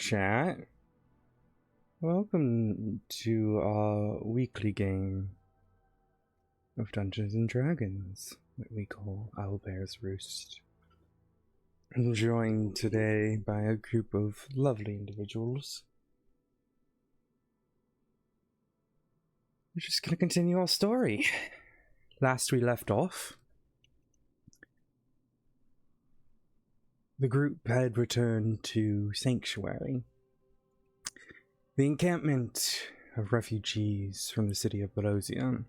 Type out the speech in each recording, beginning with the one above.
chat. Welcome to our weekly game of Dungeons and Dragons that we call Owlbear's Roost. I'm joined today by a group of lovely individuals. We're just going to continue our story. Last we left off, the group had returned to Sanctuary, the encampment of refugees from the city of Belosia.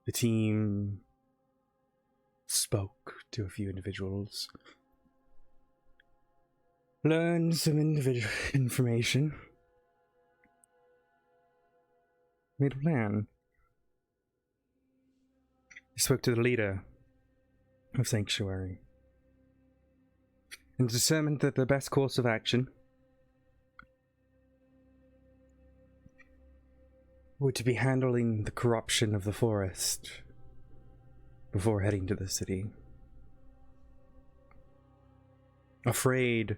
The team spoke to a few individuals, learned some information, made a plan. They spoke to the leader of Sanctuary and determined that the best course of action would to be handling the corruption of the forest before heading to the city. Afraid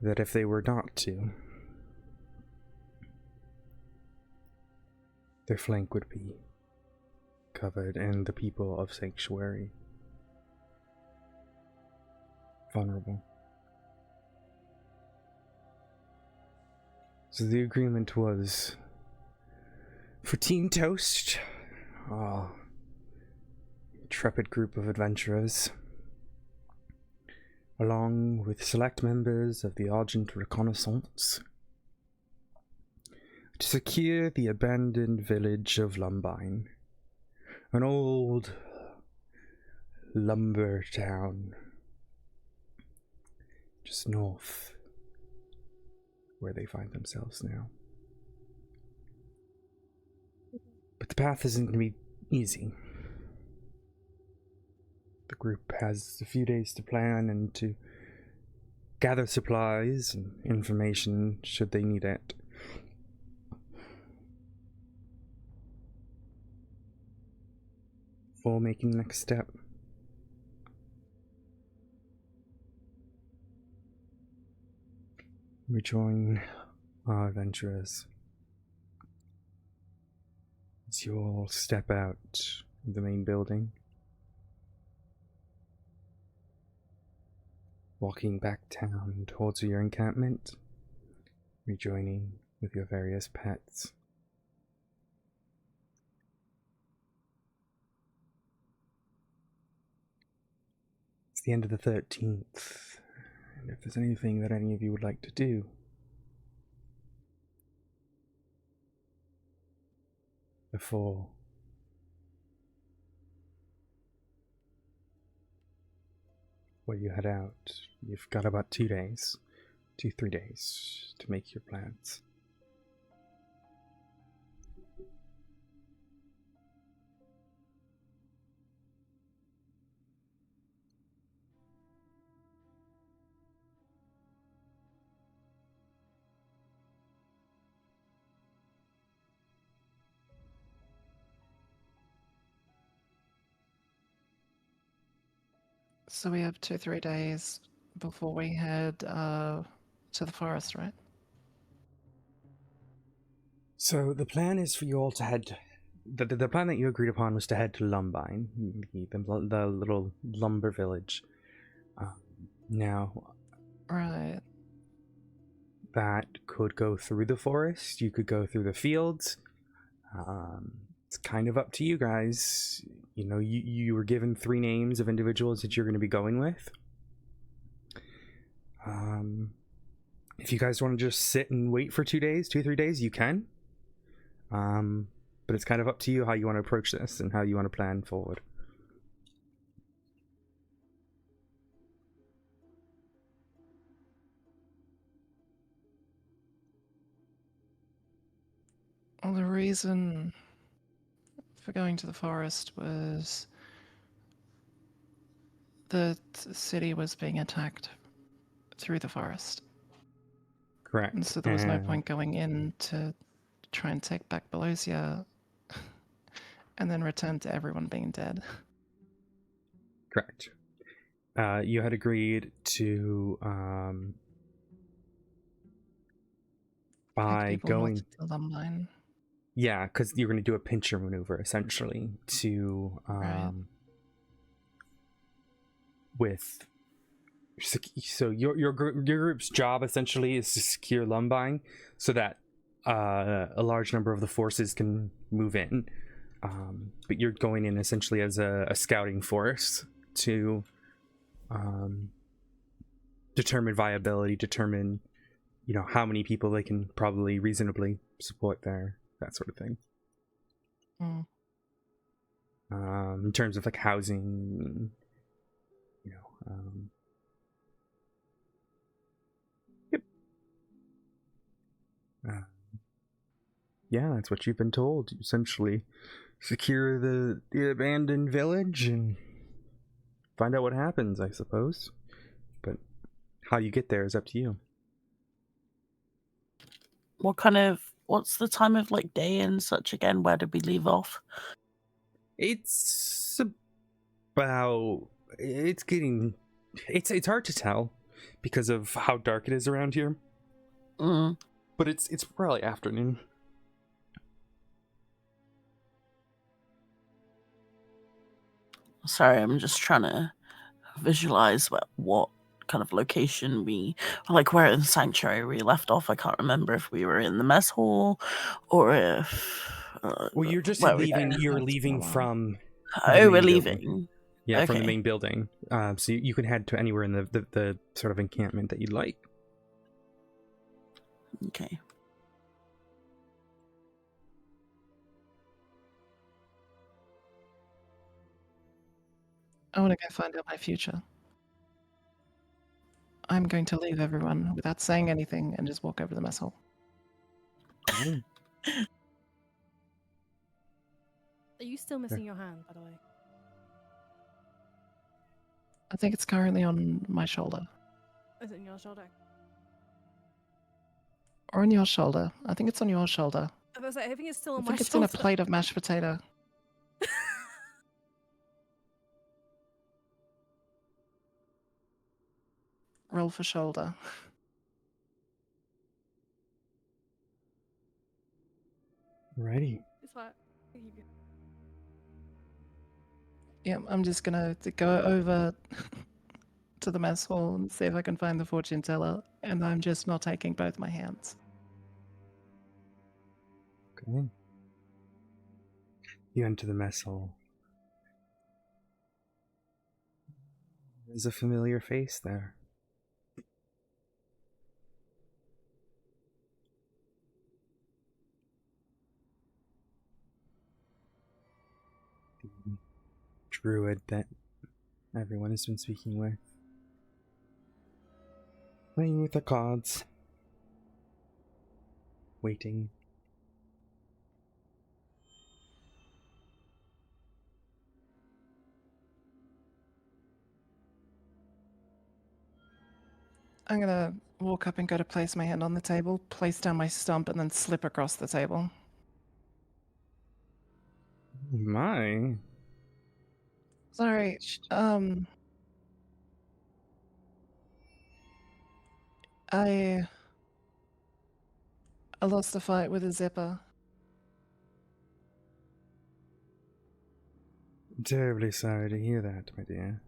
that if they were not to, their flank would be covered and the people of Sanctuary vulnerable. So the agreement was for Team Toast, a intrepid group of adventurers, along with select members of the Argent Reconnaissance, to secure the abandoned village of Lumbine, an old lumber town just north where they find themselves now. But the path isn't going to be easy. The group has a few days to plan and to gather supplies and information should they need it. Before making the next step, we join our adventurers as you all step out of the main building, walking back down towards your encampment, rejoining with your various pets. It's the end of the 13th, and if there's anything that any of you would like to do, before you head out, you've got about 3 days to make your plans. So we have 2-3 days before we head to the forest, right? So the plan is for you all to head. The plan that you agreed upon was to head to Lumbine, the little lumber village. Now, Right. that could go through the forest. You could go through the fields. It's kind of up to you guys. You know, you were given 3 names of individuals that you're going to be going with. If you guys want to just sit and wait for 2 days, 2-3 days, you can. But it's kind of up to you how you want to approach this and how you want to plan forward. Well, the reason for going to the forest was the city was being attacked through the forest. Correct. And so there was no point going in to try and take back Belosia and then return to everyone being dead. Correct. You had agreed to Take by people north going, to Lumbine. yeah, because you're going to do a pincher maneuver essentially to Right. with. So your group's job essentially is to secure Lumbine so that a large number of the forces can move in. But you're going in essentially as a scouting force to determine viability, determine how many people they can probably reasonably support there, that sort of thing. Mm. In terms of like housing, yep. Yeah, that's what you've been told. You essentially secure the abandoned village and find out what happens, I suppose. But how you get there is up to you. What's the time of like day and such again? Where did we leave off? It's about it's hard to tell because of how dark it is around here. But it's probably afternoon. Sorry, I'm just trying to visualize what kind of location where in the sanctuary we left off. I can't remember if we were in the mess hall or if. Well, you're just where leaving. we You're leaving from. Oh, we're building. leaving. Yeah, okay. From the main building. So you can head to anywhere in the sort of encampment that you'd like. Okay. I want to go find out my future. I'm going to leave everyone without saying anything and just walk over to the mess hall. Mm. Are you still missing your hand, by the way? I think it's currently on my shoulder. Is it on your shoulder? Or on your shoulder. I think it's on your shoulder. I was like, I think it's still I on my think it's shoulder. in a plate of mashed potato. Roll for shoulder. Righty. It's fine. Yeah, I'm just gonna go over to the mess hall and see if I can find the fortune teller, and I'm just not taking both my hands. Okay. You enter the mess hall. There's a familiar face there. The druid that everyone has been speaking with. Playing with the cards. Waiting. I'm gonna walk up and go to place my hand on the table, place down my stump, and then slip across the table. My. Sorry, I lost a fight with a zipper. I'm terribly sorry to hear that, my dear.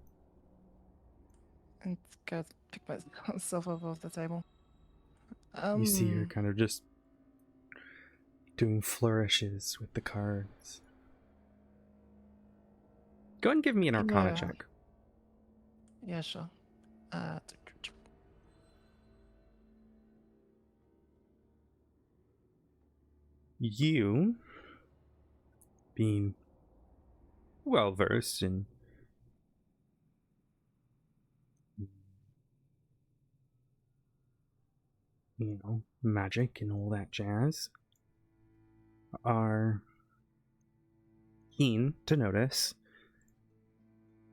And go pick myself up off the table. You see her kind of just doing flourishes with the cards. Go ahead and give me an Arcana check. Yeah, sure. You, being well versed in magic and all that jazz, are keen to notice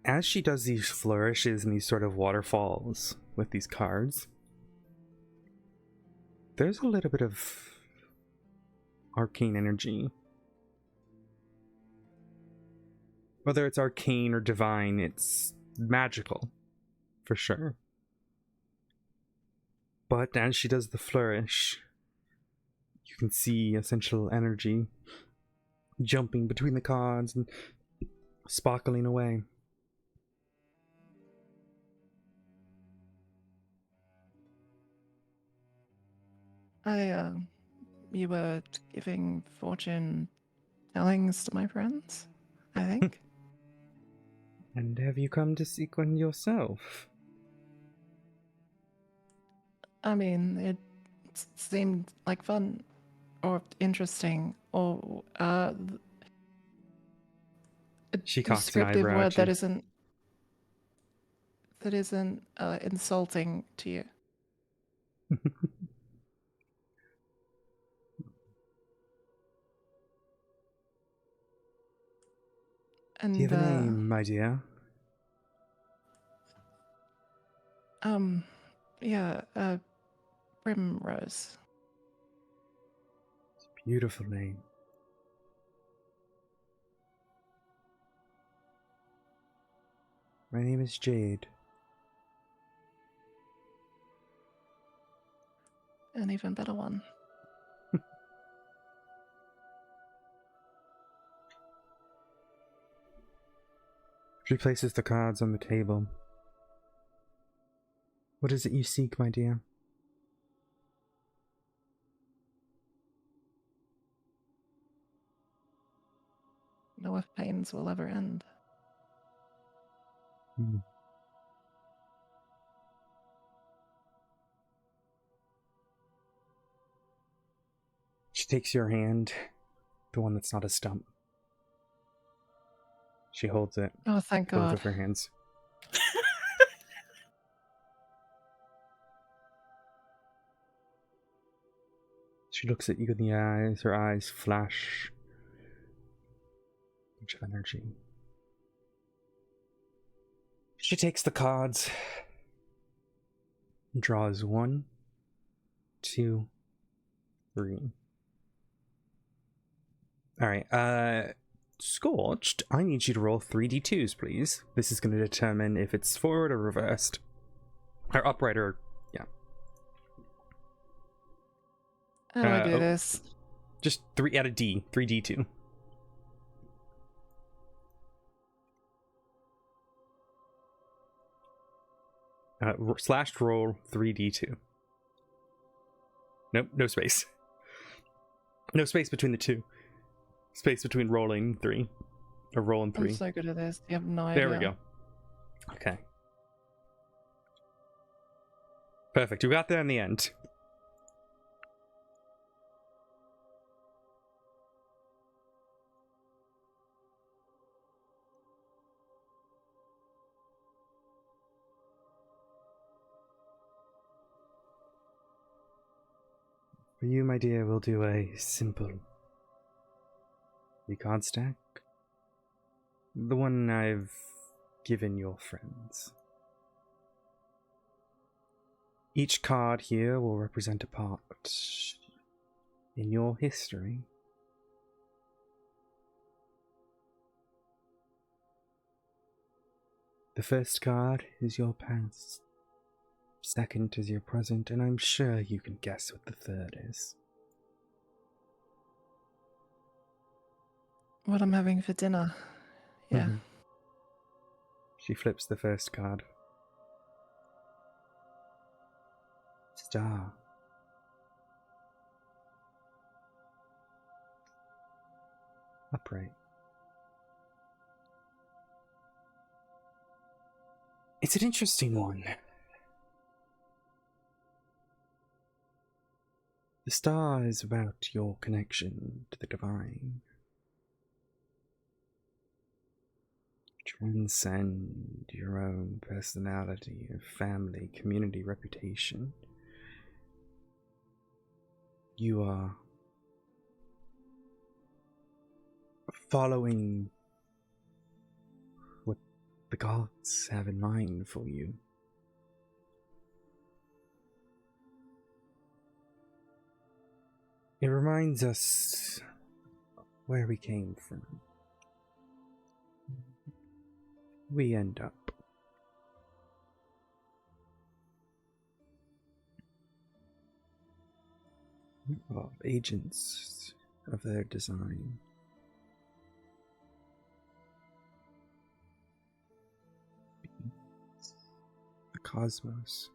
as she does these flourishes and these sort of waterfalls with these cards, there's a little bit of arcane energy. Whether it's arcane or divine, it's magical for sure. But as she does the flourish, you can see essential energy jumping between the cards and sparkling away. You were giving fortune tellings to my friends, I think. And have you come to seek one yourself? I mean, it seemed like fun or interesting or a She cocks an descriptive eyebrow word at you. that isn't insulting to you. And Do you have a name, my dear? yeah, Primrose. It's a beautiful name. My name is Jade. An even better one. She places the cards on the table. What is it you seek, my dear? Know if pains will ever end. Hmm. She takes your hand, the one that's not a stump. She holds it, Oh, thank both God. of her hands. She looks at you in the eyes, her eyes flash. A bunch of energy. She takes the cards, and draws 1, 2, 3. Alright, Scorched, I need you to roll 3d2s, please. This is going to determine if it's forward or reversed. Or upright or... yeah. How do I do oh. this? Just 3 out of D. 3d2. Slashed roll 3d2. Nope, no space. No space between the two. Space between rolling 3. Or rolling 3. I'm so good at this. You have no idea. There we go. Okay. Perfect. We got there in the end. For you, my dear, we'll do a simple card stack. The one I've given your friends. Each card here will represent a part in your history. The first card is your past. Second is your present, and I'm sure you can guess what the third is. What I'm having for dinner. Yeah. Mhm. She flips the first card. Star. Upright. It's an interesting one. The star is about your connection to the divine. Transcend your own personality, your family, community, reputation. You are following what the gods have in mind for you. It reminds us where we came from. We end up. of agents of their design. The cosmos.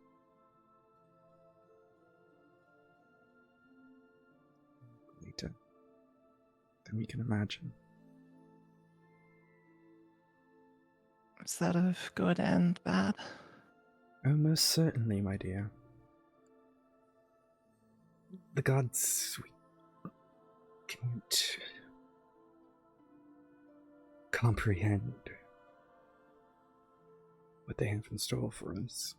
Later than we can imagine. Is that of good and bad? Oh, most certainly, my dear. The gods, we can't comprehend what they have in store for us.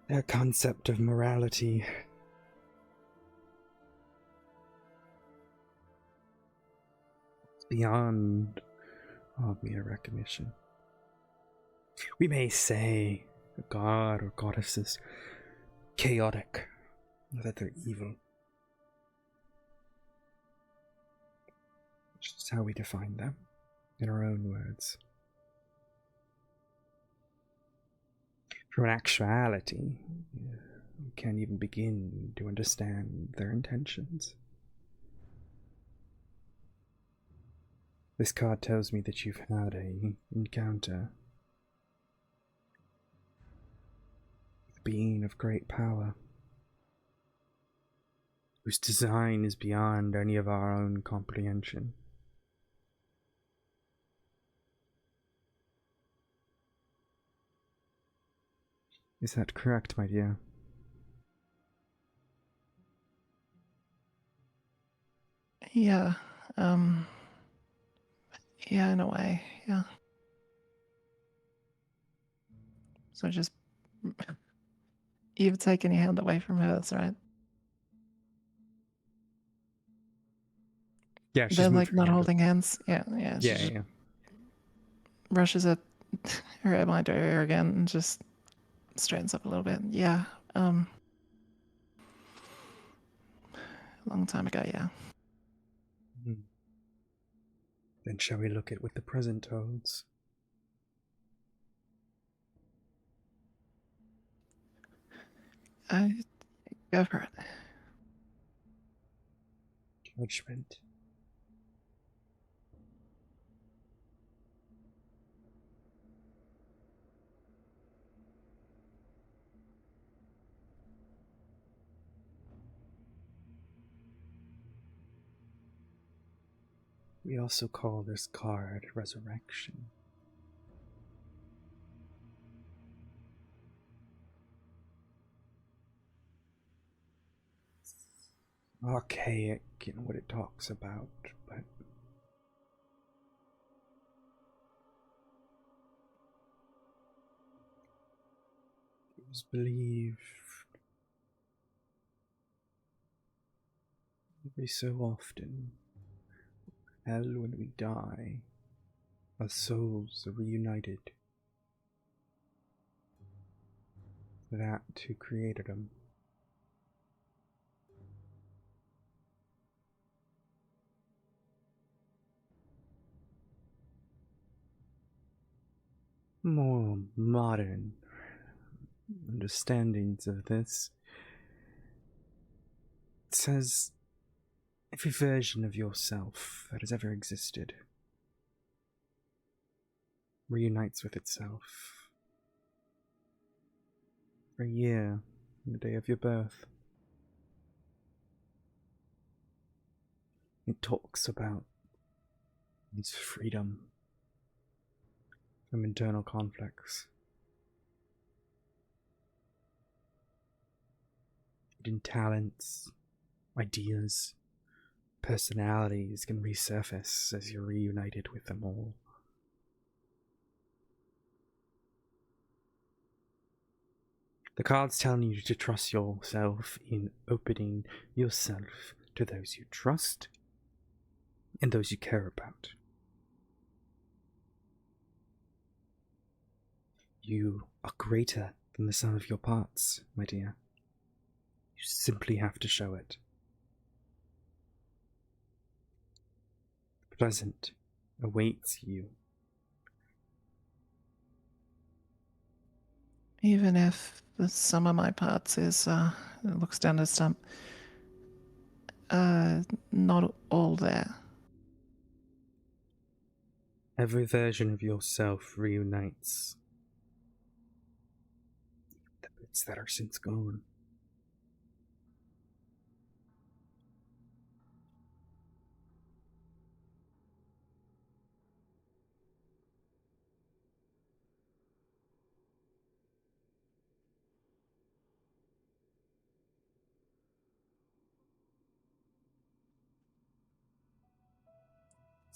Their concept of morality is beyond our mere recognition. We may say a god or goddess is chaotic, or that they're evil. It's just how we define them, in our own words. For in actuality, we can't even begin to understand their intentions. This card tells me that you've had an encounter with a being of great power, whose design is beyond any of our own comprehension. Is that correct, my dear? Yeah, yeah, in a way, yeah. So just, you've taken your hand away from hers, right? Yeah, she's They're moved like her not hand. holding hands. Yeah, yeah. She just Yeah. rushes at her mind area again and just straightens up a little bit. Yeah, a long time ago, yeah. Then shall we look at what the present holds? Go for it. Judgment. We also call this card Resurrection. Archaic in what it talks about, but it was believed every so often, hell when we die, our souls are reunited with that who created them. More modern understandings of this says every version of yourself that has ever existed reunites with itself for a year on the day of your birth. It talks about its freedom from internal conflicts. Hidden talents, ideas, personalities can resurface as you're reunited with them all. The card's telling you to trust yourself in opening yourself to those you trust and those you care about. You are greater than the sum of your parts, my dear. You simply have to show it. The present awaits you. Even if the sum of my parts is looks down at his stump. Not all there. Every version of yourself reunites. The bits that are since gone.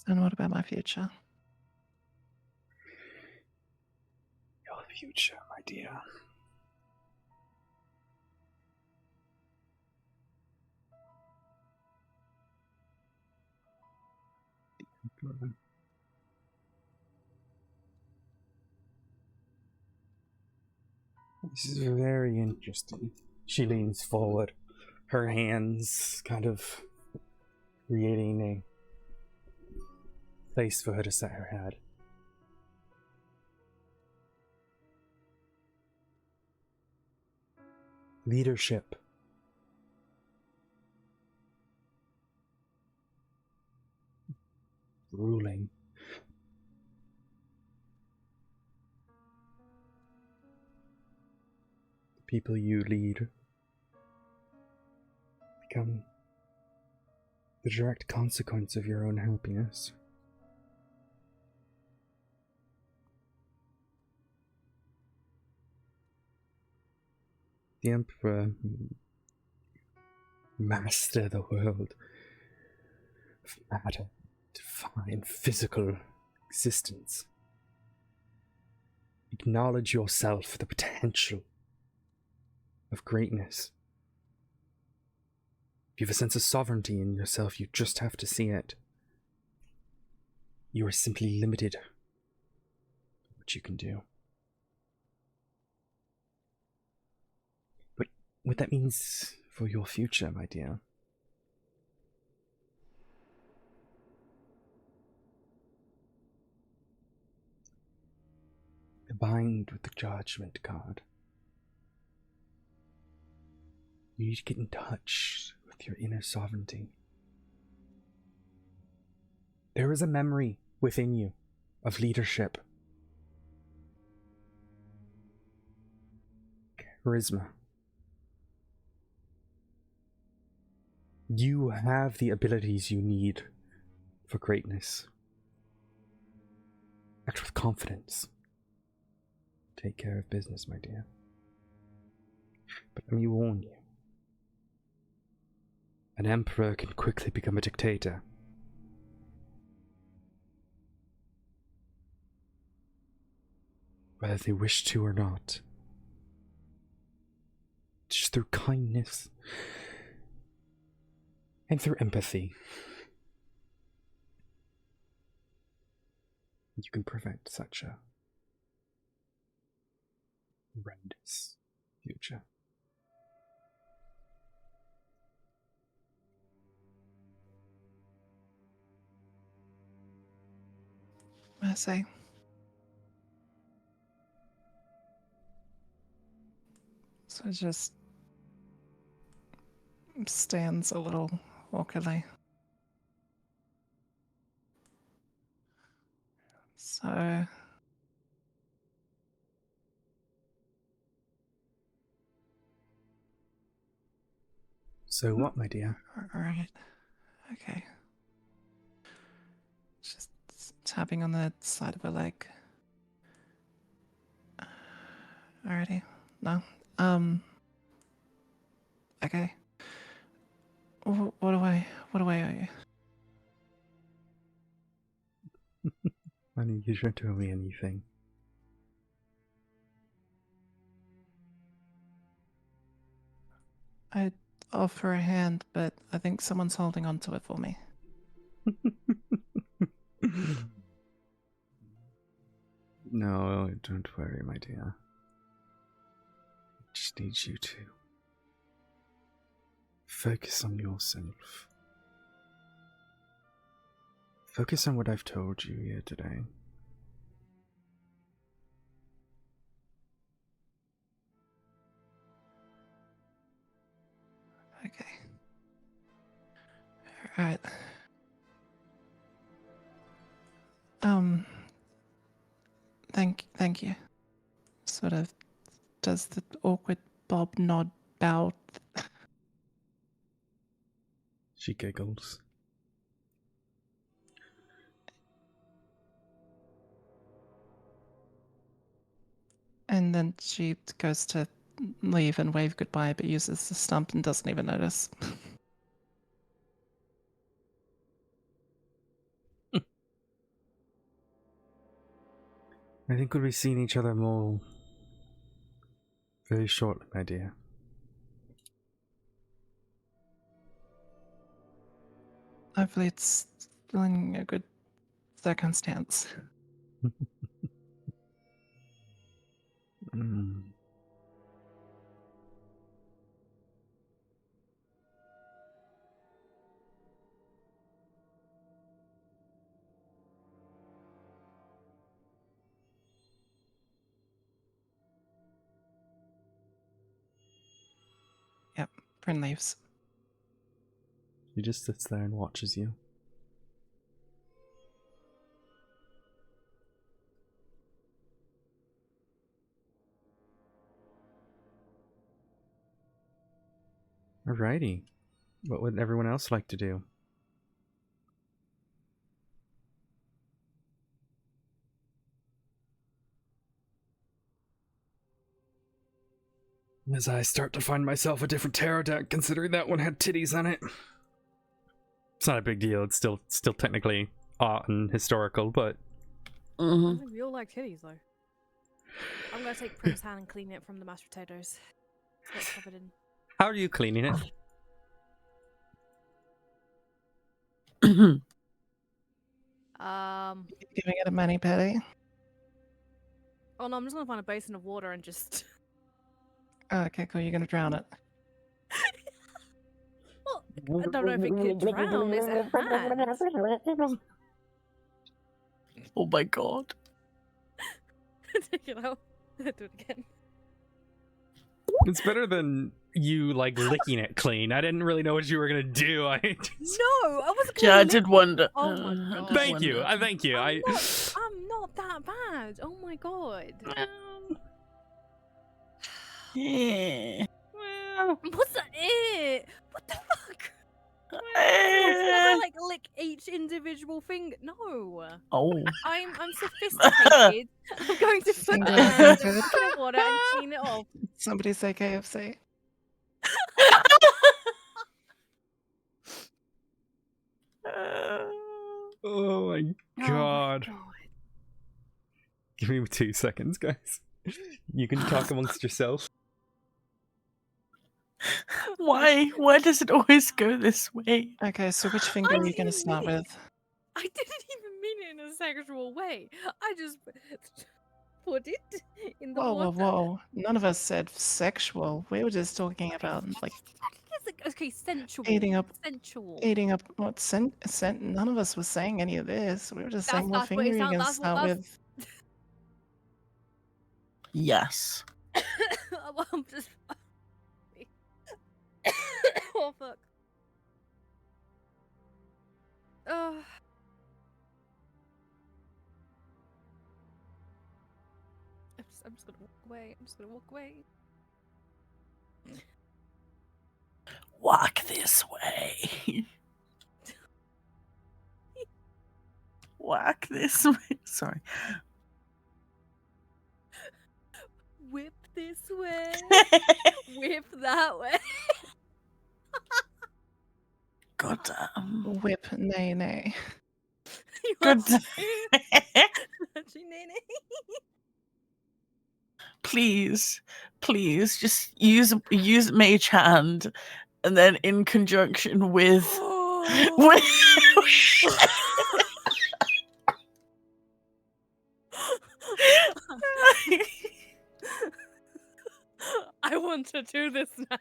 And what about my future? Your future, my dear. This is very interesting. She leans forward, her hands kind of creating a place for her to set her head. Leadership. Ruling. The people you lead become the direct consequence of your own happiness. The Emperor, master the world of matter, divine physical existence. Acknowledge yourself, the potential of greatness. If you have a sense of sovereignty in yourself, you just have to see it. You are simply limited in what you can do. But what that means for your future, my dear. Combined with the Judgment card, you need to get in touch with your inner sovereignty. There is a memory within you of leadership, charisma. You have the abilities you need for greatness. Act with confidence. Take care of business, my dear. But let me warn you. An emperor can quickly become a dictator. Whether they wish to or not. Just through kindness and through empathy, you can prevent such a horrendous future. I say. So it just stands a little awkwardly. So So what, my dear? alright. Okay. Just tapping on the side of her leg. Alrighty. No. Okay. What do I owe you? Honey, you shouldn't owe me anything. I'd offer a hand, but I think someone's holding on to it for me. No, don't worry, my dear. I just need you to focus on yourself. Focus on what I've told you here today. Right. Thank you. Sort of does the awkward bob nod bow. She giggles. And then she goes to leave and wave goodbye, but uses the stump and doesn't even notice. I think we'll be seeing each other more very shortly, my dear. Hopefully it's still in a good circumstance. Mm. Yep, Bryn leaves. She just sits there and watches you. Alrighty. What would everyone else like to do? As I start to find myself a different tarot deck, considering that one had titties on it. It's not a big deal. It's still technically art and historical, but I think we all like titties, though. I'm gonna take Prim's hand and clean it from the mashed potatoes. It's got covered in. how are you cleaning it? Giving it a mani-pedi. Oh no, I'm just gonna find a basin of water and just. Oh, okay, cool. You're gonna drown it. Well, I don't know if it could drown. Is it hands? Oh my god. Take it out. Do it again. It's better than you like licking it clean. I didn't really know what you were gonna do. No, I wasn't. Yeah, I did wonder. Oh my I God. did Thank you. wonder. Thank you. I'm not that bad. Oh my god. Yeah. What's that? What the fuck? Should Eh. I like lick each individual finger? No. Oh. I'm sophisticated. I'm going to put Finger the hand in a good. bucket of water and clean it off. Somebody say KFC. Oh my god. Oh my Give me 2 seconds, guys. You can talk amongst yourself. Why? Why does it always go this way? Okay, so which finger are you gonna start with? I didn't even mean it in a sexual way. I just put it in the Whoa, water. whoa. None of us said sexual. We were just talking about like Okay, sensual. eating up what none of us was saying any of this. We were just saying what That's what finger it you're sound- gonna that's what- start that's- with. Yes. I'm just. Oh fuck. I'm just gonna walk away. I'm just gonna walk away. Walk this way. Walk this way. Sorry. Whip this way. Whip that way. God damn. Whip nay nay. You Good. actually need it. Please, just use Mage Hand, and then in conjunction with. I want to do this now.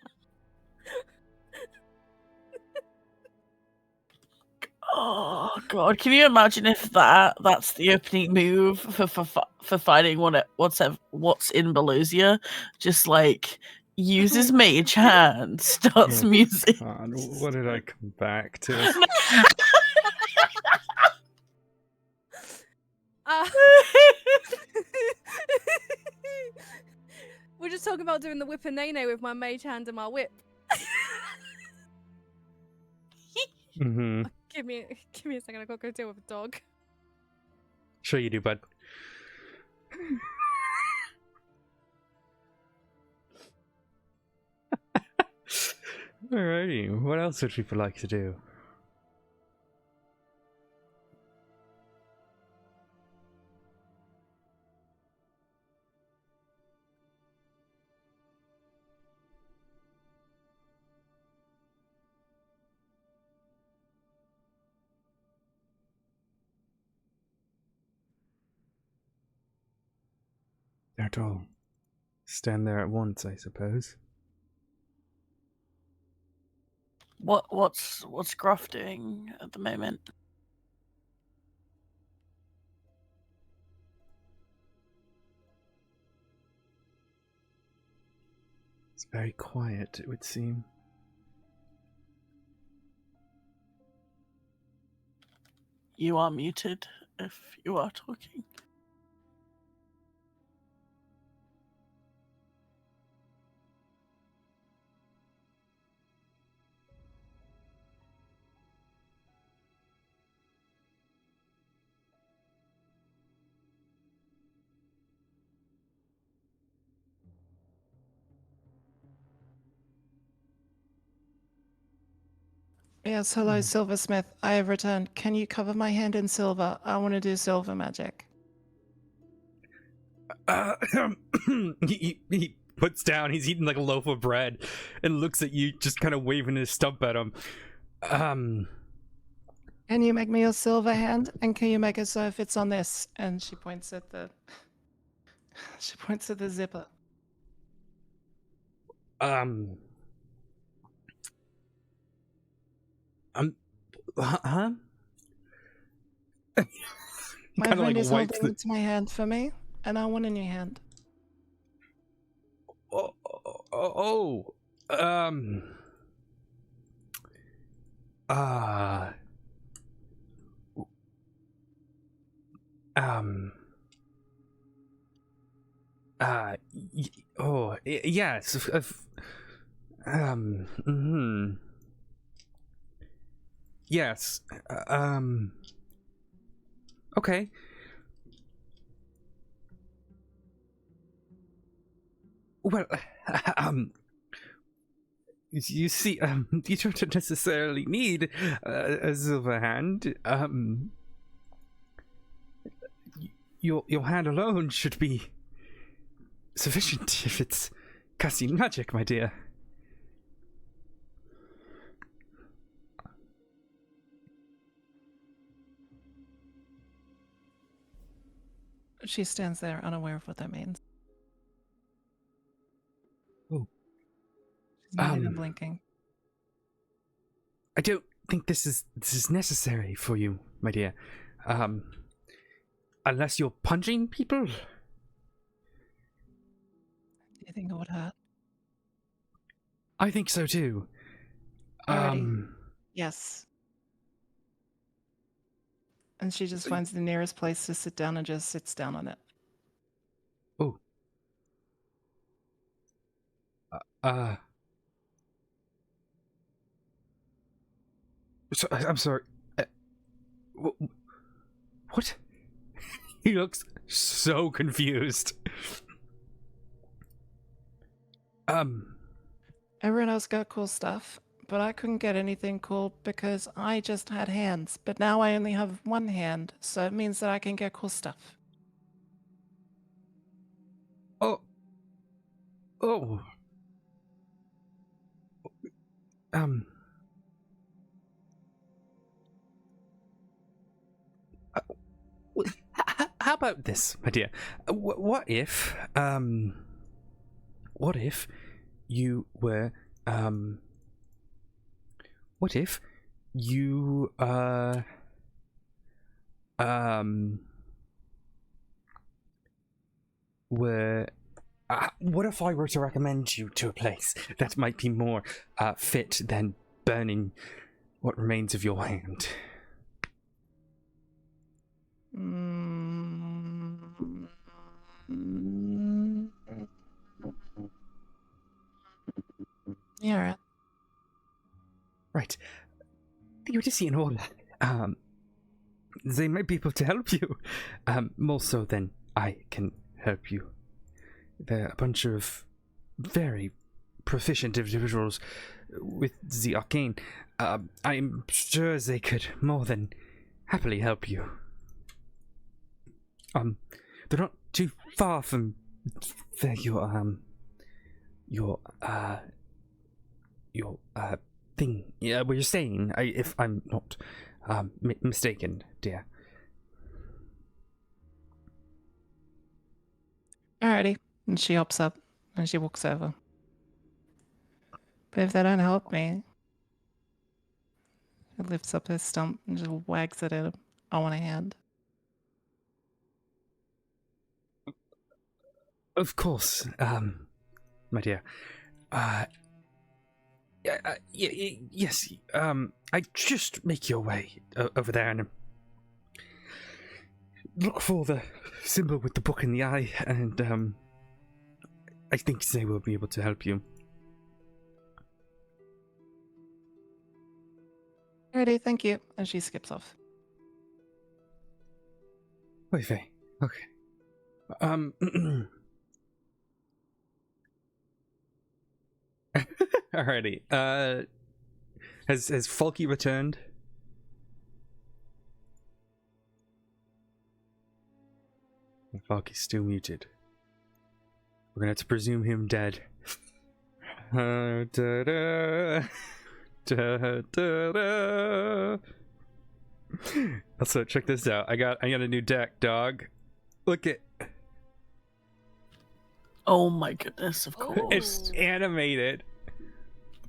Oh god! Can you imagine if that's the opening move for fighting what's in Belosia? Just like uses mage hand, starts Oh, music. God, what did I come back to? Uh, we're just talking about doing the whip and nay with my mage hand and my whip. Mm-hmm. Give me a second. I gotta go deal with a dog. Sure you do, bud. Alrighty, what else would people like to do? They're all stand there at once, I suppose. What's Gruff doing at the moment? It's very quiet, it would seem. You are muted if you are talking. Yes, hello, Silversmith. I have returned. Can you cover my hand in silver? I want to do silver magic. He puts down, he's eating like a loaf of bread and looks at you, just kind of waving his stump at him. Can you make me a silver hand? And can you make it so it fits on this? And she points at the... She points at the zipper. Huh? My Kinda, friend like, is wipes holding the- it to my hand for me, and I want a new hand. Uh, um, yes, yes, okay. Well, you see, you don't necessarily need a silver hand. Your hand alone should be sufficient if it's casting magic, my dear. She stands there unaware of what that means. Oh. She's not even blinking. I don't think this is necessary for you, my dear. Unless you're punching people. Do you think it would hurt? I think so too. Alrighty. Yes. And she just finds the nearest place to sit down and just sits down on it. Oh. So, I'm sorry. What? He looks so confused. Everyone else got cool stuff, but I couldn't get anything cool because I just had hands. But now I only have one hand, so it means that I can get cool stuff. Oh. How about this, my dear? What if you were, what if you, were, what if I were to recommend you to a place that might be more fit than burning what remains of your hand? Yeah. Right. The Odyssey and all that. They might be able to help you. More so than I can help you. They're a bunch of very proficient individuals with the arcane. I'm sure they could more than happily help you. They're not too far from where your thing. Yeah, where you're staying. If I'm not mistaken, dear. Alrighty. And she hops up and she walks over. But if they don't help me, she lifts up her stump and just wags it at him. I want a hand. Of course, my dear. Yes. I just make your way over there and look for the symbol with the book in the eye, and I think they will be able to help you. Alrighty, thank you. And she skips off. Wait, Faye. Okay. Alrighty. Has Falky returned? Falky's still muted. We're gonna have to presume him dead. Also, check this out. I got a new deck, dog. Look at. Oh my goodness, of course. It's animated.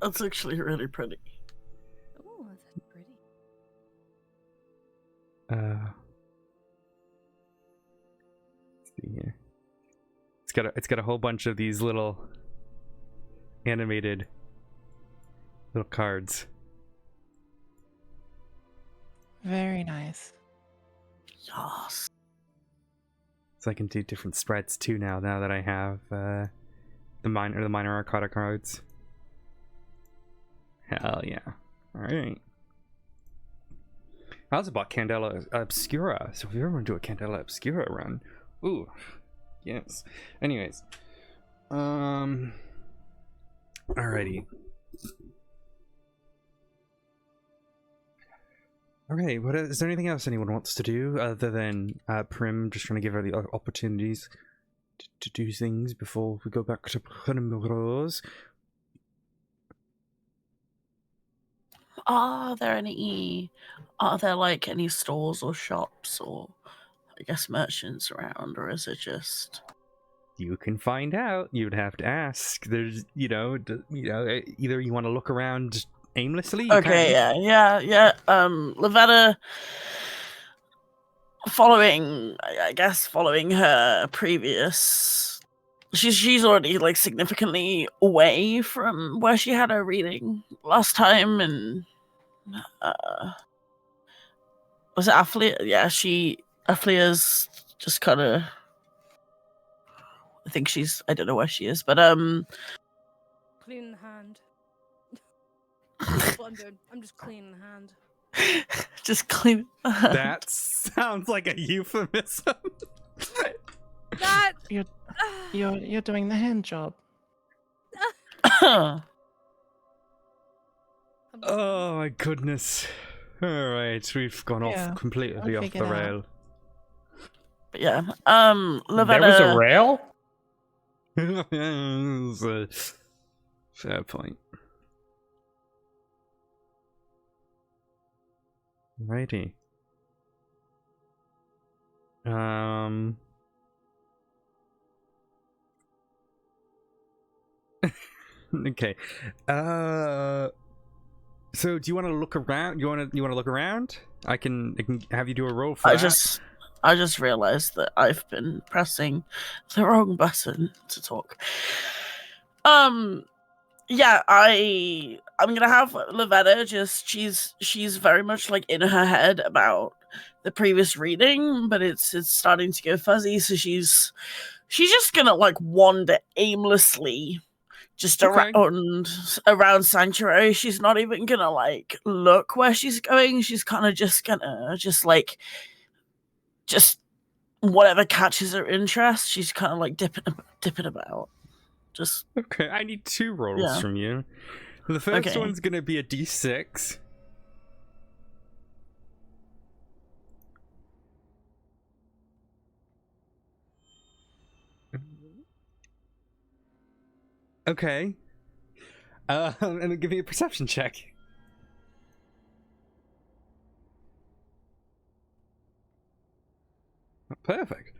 That's actually really pretty. Oh, that's pretty. Let's see here. It's got a whole bunch of these little animated little cards. Very nice. Yes. So I can do different spreads too now that I have the minor arcana cards. Hell yeah. Alright. I also bought Candela Obscura, so if you ever want to do a Candela Obscura run, ooh, yes. Anyways, alrighty. Okay, is there anything else anyone wants to do other than Prim just trying to give her the opportunities to do things before we go back to Primrose? Are there any stores or shops or I guess merchants around, or is it just? You can find out. You'd have to ask. There's, either you want to look around aimlessly. Okay, yeah. Lavetta, following her previous, she's already like significantly away from where she had her reading last time, and was it Afflia? Yeah, Afflia's just kind of. I think I don't know where she is, but Cleaning the hand. That's what I'm doing. I'm just cleaning the hand. just clean. That sounds like a euphemism. That You're doing the hand job. Oh my goodness. Alright, we've gone off completely off the rail. But yeah, Lavetta. There was a rail? Fair point. Righty. Okay. So do you want to look around? You want to look around? I can have you do a roll for that. I just realized that I've been pressing the wrong button to talk. Yeah, I'm gonna have Lavetta just she's very much like in her head about the previous reading, but it's starting to go fuzzy, so she's just gonna like wander aimlessly just Okay. around Sanctuary. She's not even gonna like look where she's going. She's kind of just gonna just whatever catches her interest. She's kind of like dipping about. Just Okay, I need 2 rolls Yeah. from you. The first Okay. one's gonna be a d6. Okay. And then give me a perception check. Perfect.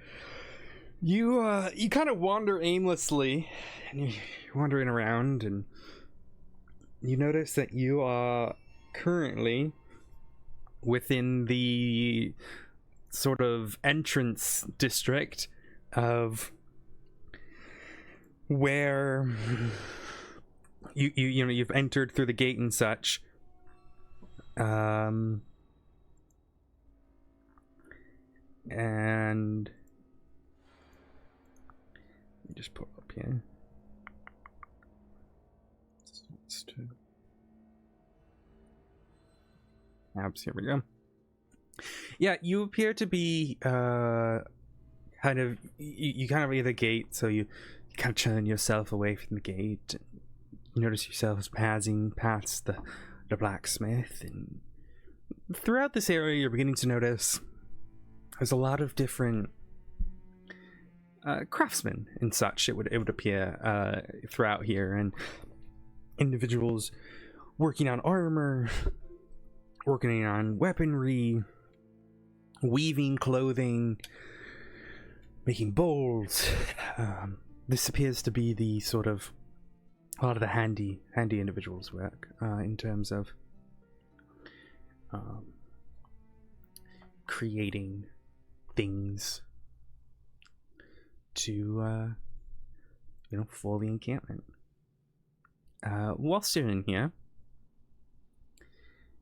You kind of wander aimlessly, and you're wandering around, and you notice that you are currently within the sort of entrance district of where you know you've entered through the gate and such. And let me just pull it up here. Abs, here we go. Yeah, you appear to be kind of you kind of near the gate, so you kind of turn yourself away from the gate. You notice yourselves passing past the blacksmith, and throughout this area you're beginning to notice there's a lot of different craftsmen and such. It would appear throughout here, and individuals working on armor, working on weaponry, weaving clothing, making bowls. This appears to be the sort of a lot of the handy individuals' work in terms of creating things to for the encampment. Whilst you're in here,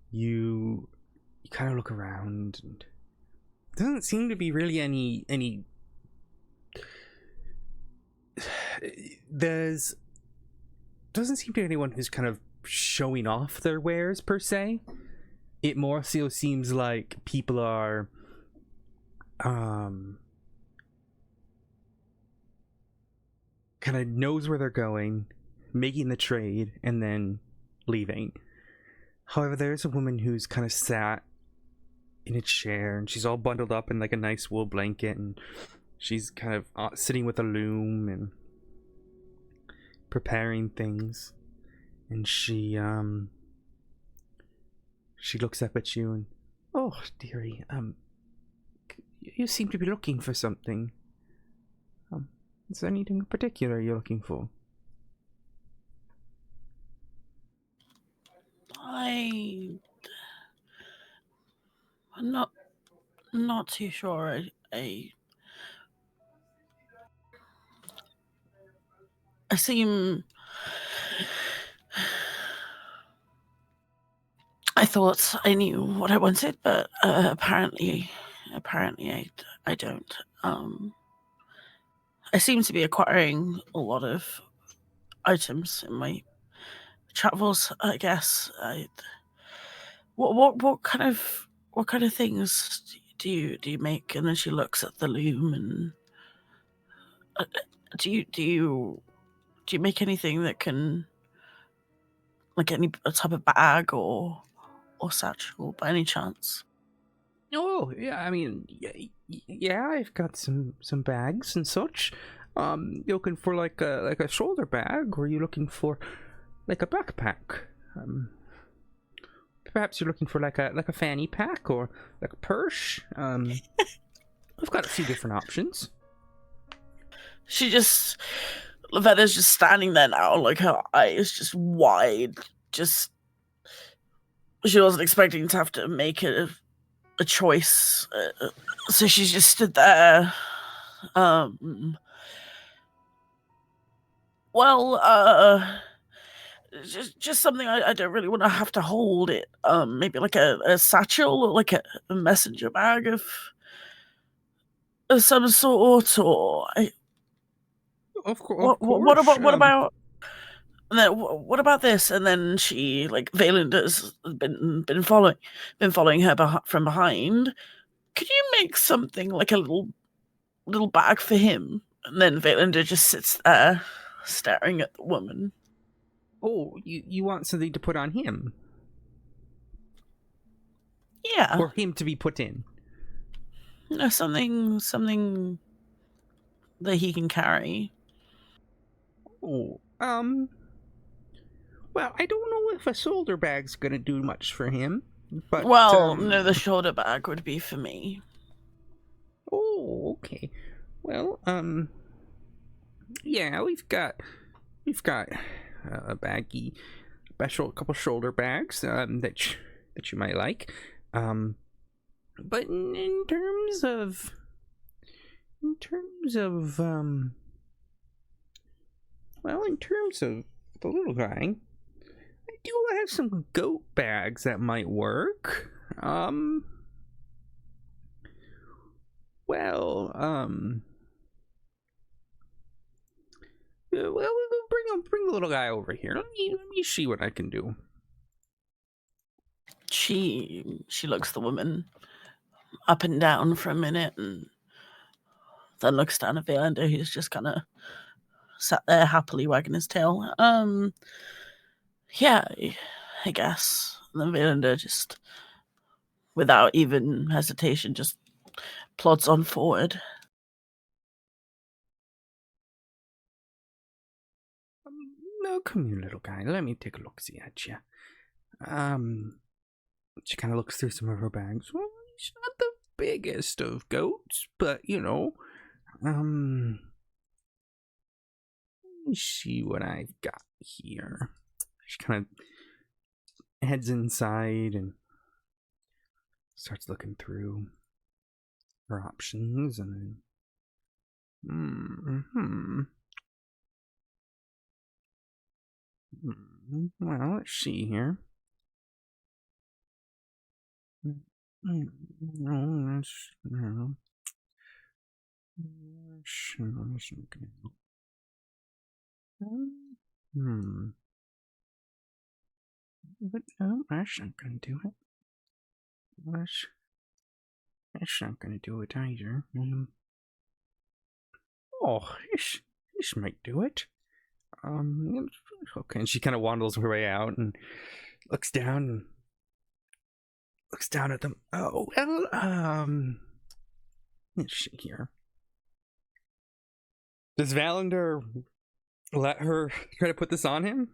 you kind of look around, and there doesn't seem to be really any doesn't seem to be anyone who's kind of showing off their wares per se. It more so seems like people are kind of knows where they're going, making the trade, and then leaving. However, there's a woman who's kind of sat in a chair, and she's all bundled up in like a nice wool blanket, and she's kind of sitting with a loom and preparing things. And she looks up at you and, "Oh, dearie, you seem to be looking for something. Is there anything in particular you're looking for?" I'm not too sure. I thought I knew what I wanted, but apparently I don't. I seem to be acquiring a lot of items in my travels, I guess. What kind of things do you make? And then she looks at the loom, and do you make anything that can, like, a type of bag or satchel by any chance? Oh, yeah, I mean, yeah, I've got some bags and such. You looking for like a shoulder bag, or are you looking for like a backpack? Perhaps you're looking for like a fanny pack or like a purse. I've got a few different options. Lavetta's just standing there now, like her eyes just wide. She wasn't expecting to have to make a a choice. So she's just stood there. Just something I don't really want to have to hold it. Maybe like a satchel or like a messenger bag of some sort, or Of what course. about? And then what about this? And then she, like, Valenda's been following her from behind. Could you make something like a little bag for him? And then Valenda just sits there, staring at the woman. Oh, you want something to put on him? Yeah, Or him to be put in? no, something that he can carry. Oh, well, I don't know if a shoulder bag's gonna do much for him, but... Well, no, the shoulder bag would be for me. Oh, okay. Well, yeah, we've got a baggie, a couple shoulder bags, that you might like. But in terms of the little guy, I do have some goat bags that might work. Well, we'll bring the little guy over here. Let me see what I can do. She looks the woman up and down for a minute, and then looks down at Valenda, who's just kind of sat there happily wagging his tail. Yeah, I guess. And then Valenda just, without even hesitation, just plods on forward. No, come here, little guy. Let me take a look-see at you. She kind of looks through some of her bags. Well, she's not the biggest of goats, but, you know, let me see what I've got here. She kind of heads inside and starts looking through her options, and then, well, let's see here. No, that's no. But no, that's not gonna do it. That's not gonna do it either. Oh, this might do it. Okay, and she kind of waddles her way out and looks down at them. Oh, well, let's see here. Does Valender let her try to put this on him?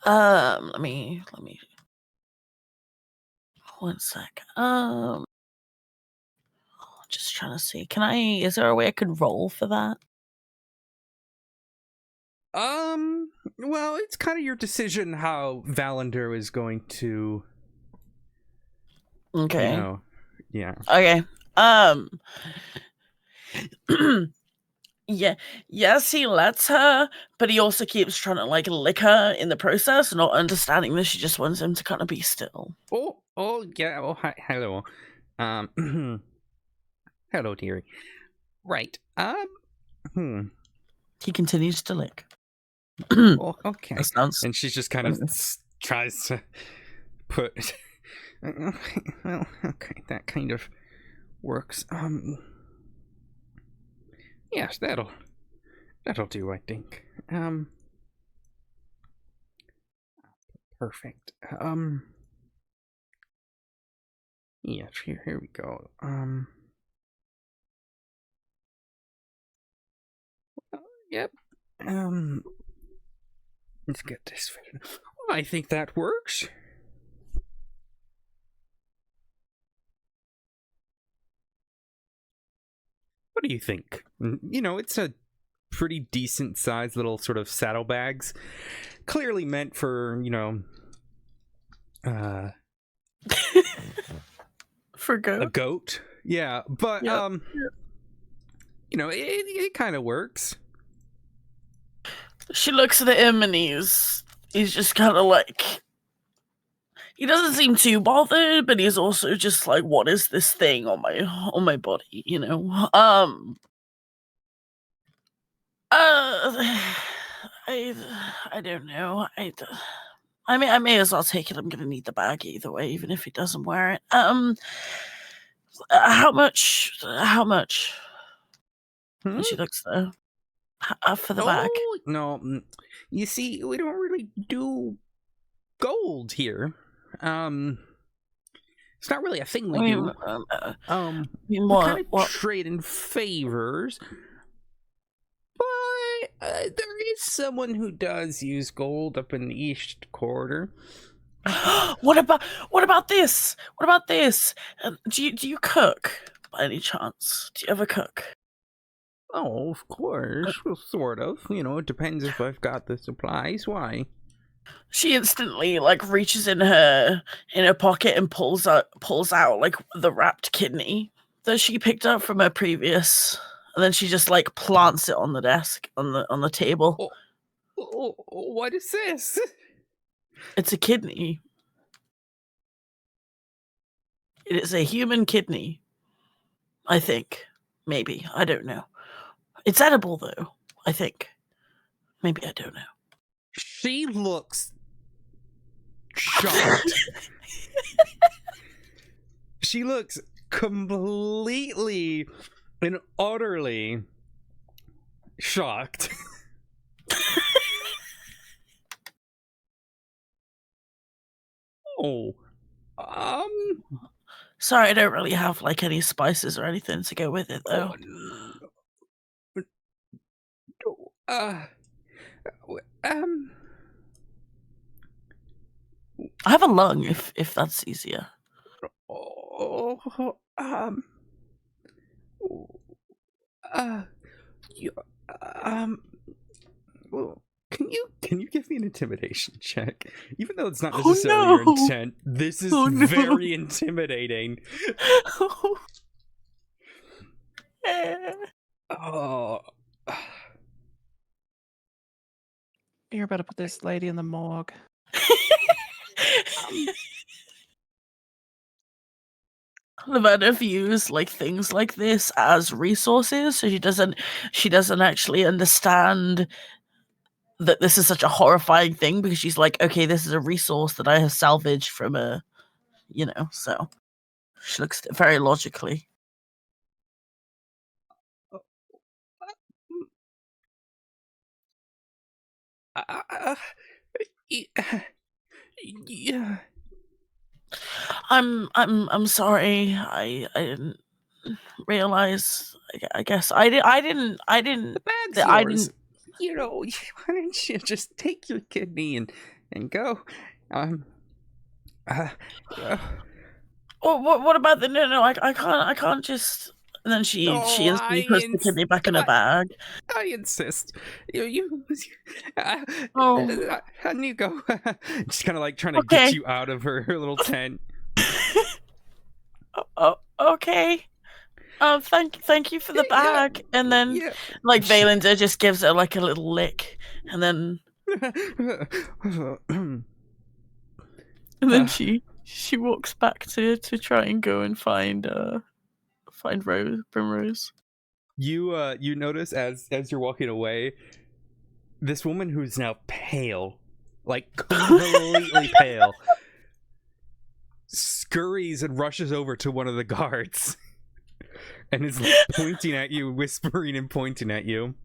Let me one sec. Just trying to see. Is there a way I could roll for that? Well, it's kind of your decision how Valender is going to. Okay. You know, yeah. Okay. Yeah. Yes, he lets her, but he also keeps trying to, like, lick her in the process, not understanding that she just wants him to kind of be still. Oh, yeah. Oh, hi, hello. Hello, dearie. Right. He continues to lick. Oh, okay. That sounds... And she's just kind of tries to put. Well, okay, that kind of works. Yes, that'll do, I think. Perfect. Yes, here we go. Yep. Let's get this fitted. Well, I think that works. What do you think? You know, it's a pretty decent sized little sort of saddlebags. Clearly meant for, you know, For A goat. goat. Yeah, but Yep. you know, it kind of works. She looks at him and he's just kind of like, he doesn't seem too bothered, but he's also just like, what is this thing on my body, you know? I don't know. I mean, I may as well take it. I'm gonna need the bag either way, even if he doesn't wear it. How much? How much? Hmm? And she looks there for the bag. Oh, no. You see, we don't really do gold here. It's not really a thing we I mean, do. We what? kind of trade in favors. But there is someone who does use gold up in the East Quarter. What about this? What about this? Do you cook by any chance? Do you ever cook? Oh, of course. Well, sort of. You know, it depends if I've got the supplies. Why? She instantly like reaches in her pocket and pulls out like the wrapped kidney that she picked up from her previous, and then she just like plants it on the desk on the table. What is this? It's a kidney. It is a human kidney. I think. Maybe. I don't know. It's edible though, I think. Maybe, I don't know. She looks shocked. She looks completely and utterly shocked. Oh. Sorry, I don't really have like any spices or anything to go with it though. I have a lung if that's easier. Well, can you give me an intimidation check? Even though it's not necessarily your intent, this is very intimidating. Oh. You're about to put this lady in the morgue. Lavender views like things like this as resources, so she doesn't actually understand that this is such a horrifying thing, because she's like, okay, this is a resource that I have salvaged from a, you know, so she looks at it very logically. Yeah. I'm sorry. I didn't realize. I guess I didn't. The bag's I yours. didn't. You know, why don't you just take your kidney and go? What about the no? I can't just. And then she instantly puts the kidney back in her bag. I insist. You and you go. Just kind of like trying to get you out of her little tent. Oh, okay. Thank you for the bag. Yeah, and then like Valender just gives her like a little lick, and then she walks back to try and go and find Primrose. You notice as you're walking away, this woman who's now pale, like completely pale, scurries and rushes over to one of the guards and is pointing at you, whispering and pointing at you.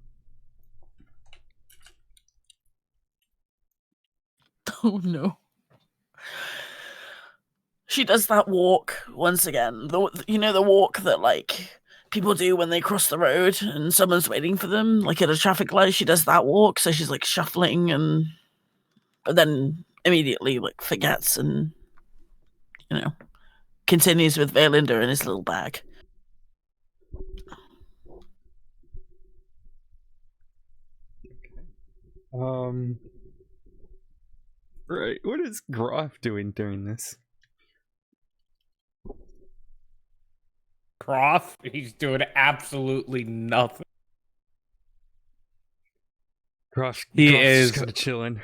Oh no. She does that walk once again. The walk that like people do when they cross the road and someone's waiting for them, like at a traffic light. She does that walk, so she's like shuffling, but then immediately like forgets and continues with Valender in his little bag. Right. What is Groff doing during this? Groff. He's doing absolutely nothing. Groff's He is kind of chilling.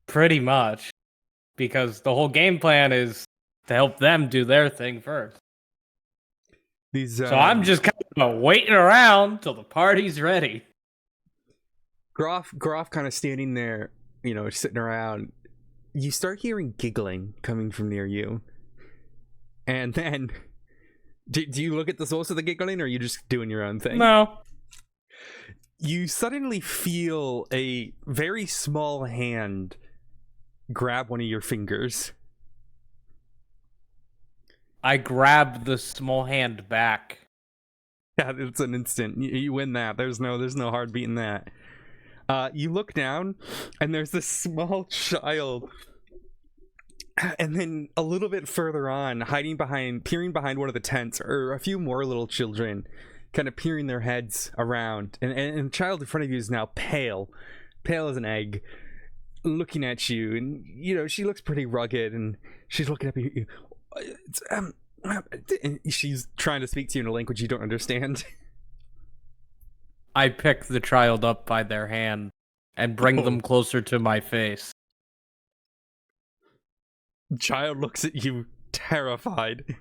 pretty much, because the whole game plan is to help them do their thing first. These So I'm just kind of waiting around till the party's ready. Groff kind of standing there, you know, sitting around. You start hearing giggling coming from near you, and then do you look at the source of the giggling, or are you just doing your own thing? No. You suddenly feel a very small hand grab one of your fingers. I grab the small hand back. Yeah, it's an instant. You win that. There's no hard beating that. You look down, and there's this small child, and then a little bit further on, peering behind one of the tents, are a few more little children, kind of peering their heads around. And the child in front of you is now pale as an egg, looking at you. And you know, she looks pretty rugged, and she's looking up at you. And she's trying to speak to you in a language you don't understand. I pick the child up by their hand and bring them closer to my face. Child looks at you terrified.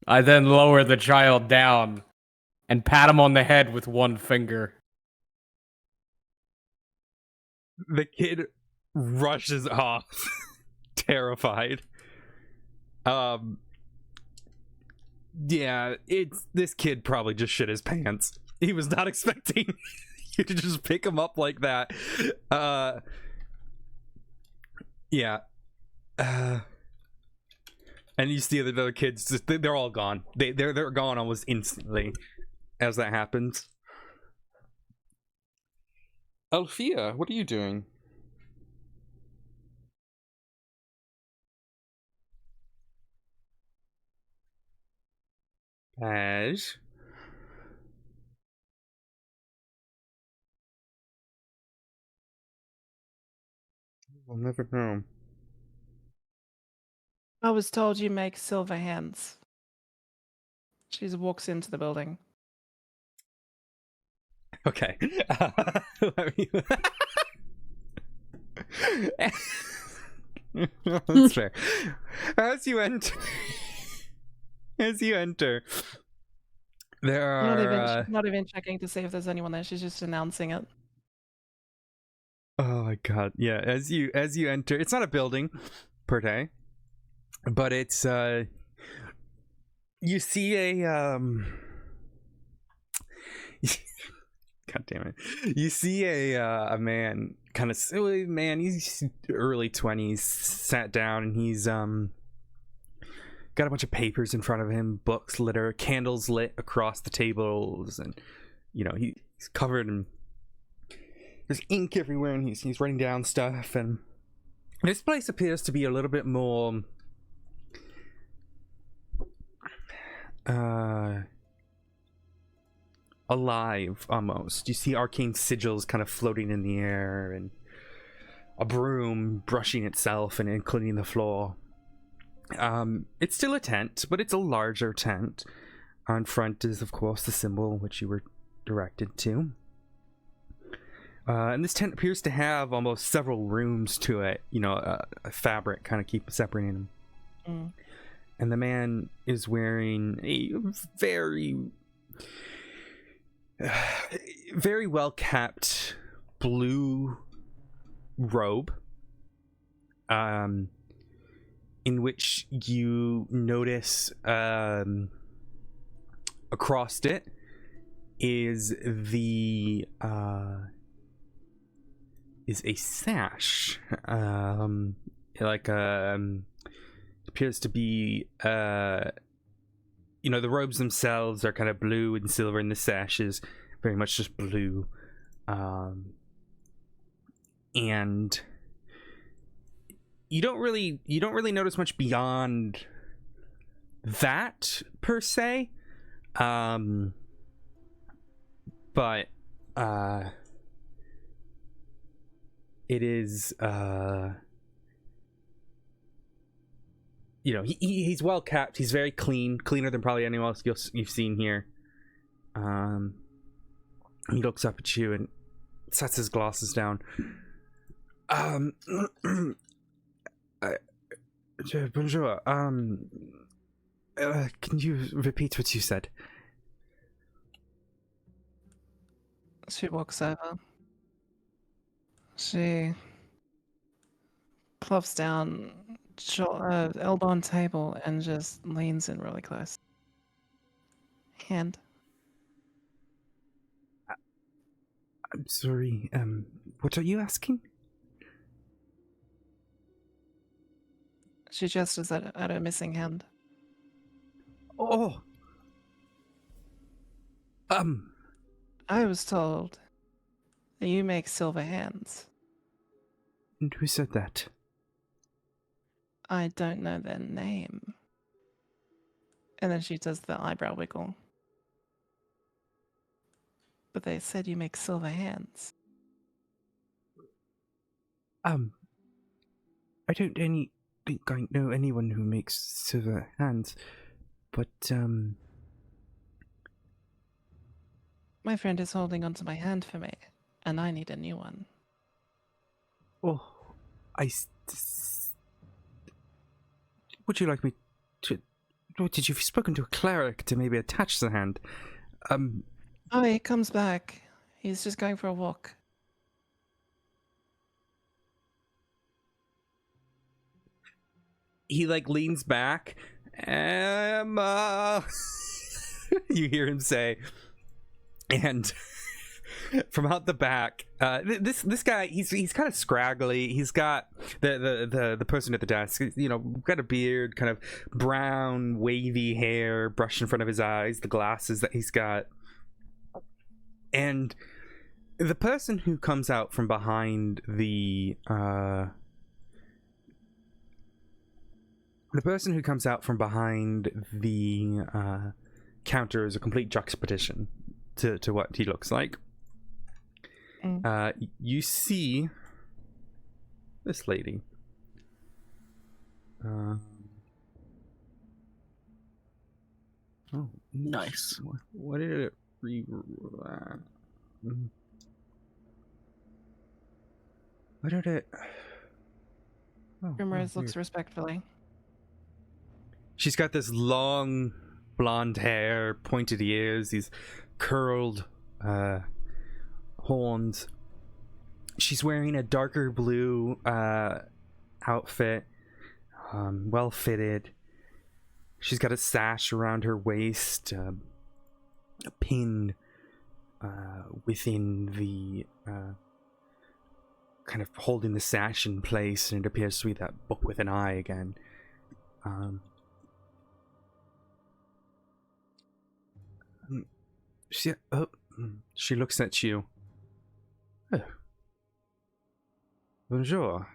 I then lower the child down and pat him on the head with one finger. The kid rushes off, terrified. Yeah, this kid probably just shit his pants. He was not expecting you to just pick him up like that. Yeah. And you see the other kids, they're all gone. They're gone almost instantly as that happens. Alfia, what are you doing? Paj? I'll never know. I was told you make silver hands. She walks into the building. Okay. That's fair. As you enter, there are. Not even checking to see if there's anyone there. She's just announcing it. Oh my god! Yeah, as you enter, it's not a building per se, but it's you see a God damn it! You see a man, kind of silly man. He's early 20s, sat down, and he's got a bunch of papers in front of him, books litter, candles lit across the tables, and you know he's covered in there's ink everywhere, and he's writing down stuff. And this place appears to be a little bit more alive, almost. You see arcane sigils kind of floating in the air, and a broom brushing itself and cleaning the floor. It's still a tent, but it's a larger tent. On front is, of course, the symbol which you were directed to. And this tent appears to have almost several rooms to it. You know, a fabric kind of keep separating them. Mm. And the man is wearing a very, very well kept blue robe. In which you notice across it is a sash, appears to be you know, the robes themselves are kind of blue and silver, and the sash is very much just blue, and you don't really notice much beyond that per se, but it is you know, he's well kept. He's very clean, cleaner than probably anyone else you've seen here. He looks up at you and sets his glasses down. Bonjour. Can you repeat what you said? She walks over. She plops down, elbow on table, and just leans in really close. Hand. I'm sorry. What are you asking? She gestures at her missing hand. Oh. I was told that you make silver hands. And who said that? I don't know their name. And then she does the eyebrow wiggle. But they said you make silver hands. I don't think I know anyone who makes silver hands, but My friend is holding onto my hand for me, and I need a new one. oh, would you like me to? Did you've spoken to a cleric to maybe attach the hand? Oh, he comes back. He's just going for a walk. He like leans back. Emma, you hear him say, and from out the back, this guy, he's kind of scraggly. He's got the person at the desk, you know, got a beard, kind of brown wavy hair brushed in front of his eyes, the glasses that he's got, and the person who comes out from behind the counter is a complete juxtaposition to what he looks like. You see this lady. Oh, Nice. What did it what did it? Primrose looks respectfully. She's got this long blonde hair, pointed ears, these curled horns. She's wearing a darker blue outfit, well fitted. She's got a sash around her waist, pinned within the kind of holding the sash in place, and it appears to be that book with an eye again. She looks at you. Oh. Bonjour.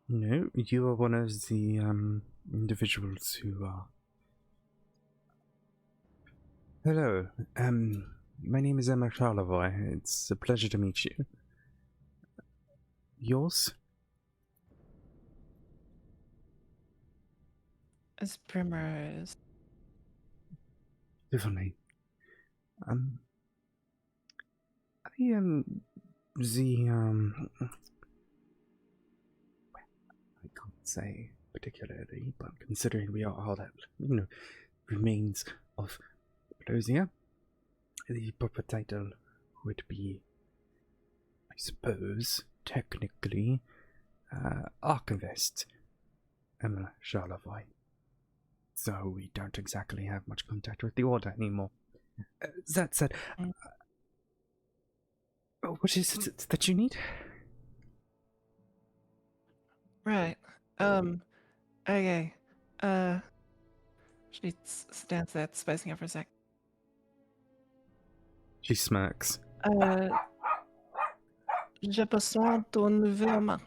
No, you are one of the individuals who are. Hello. My name is Emma Charlevoix. It's a pleasure to meet you. Yours? It's Primrose. Definitely. I can't say particularly, but considering we are all that, you know, remains of Pelosia, the proper title would be, I suppose, technically, Archivist Emma Charlevoix. So we don't exactly have much contact with the Order anymore. That said, what is it that you need? Right. Okay. She stands there, spacing out for a sec. She smirks. J'ai besoin d'une main.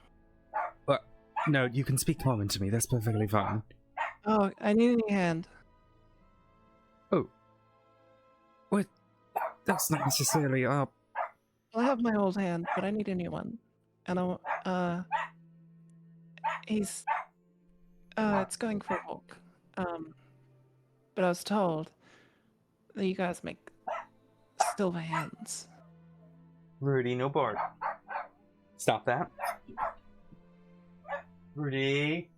No, you can speak common to me. That's perfectly fine. Oh, I need a new hand. Oh. What? That's not necessarily up. I have my old hand, but I need a new one. And He's it's going for a walk. But I was told that you guys make silver hands. Rudy, no bark. Stop that. Rudy.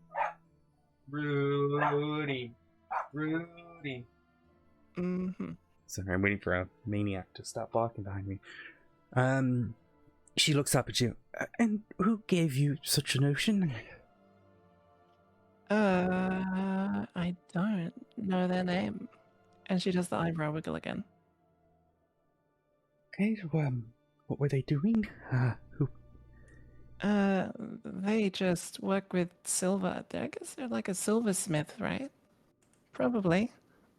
Rudy. Rudy. Mm-hmm. Sorry, I'm waiting for a maniac to stop barking behind me. She looks up at you. And who gave you such a notion? I don't know their name. And she does the eyebrow wiggle again. Okay, what were they doing? Who? They just work with silver. I guess they're like a silversmith, right? Probably.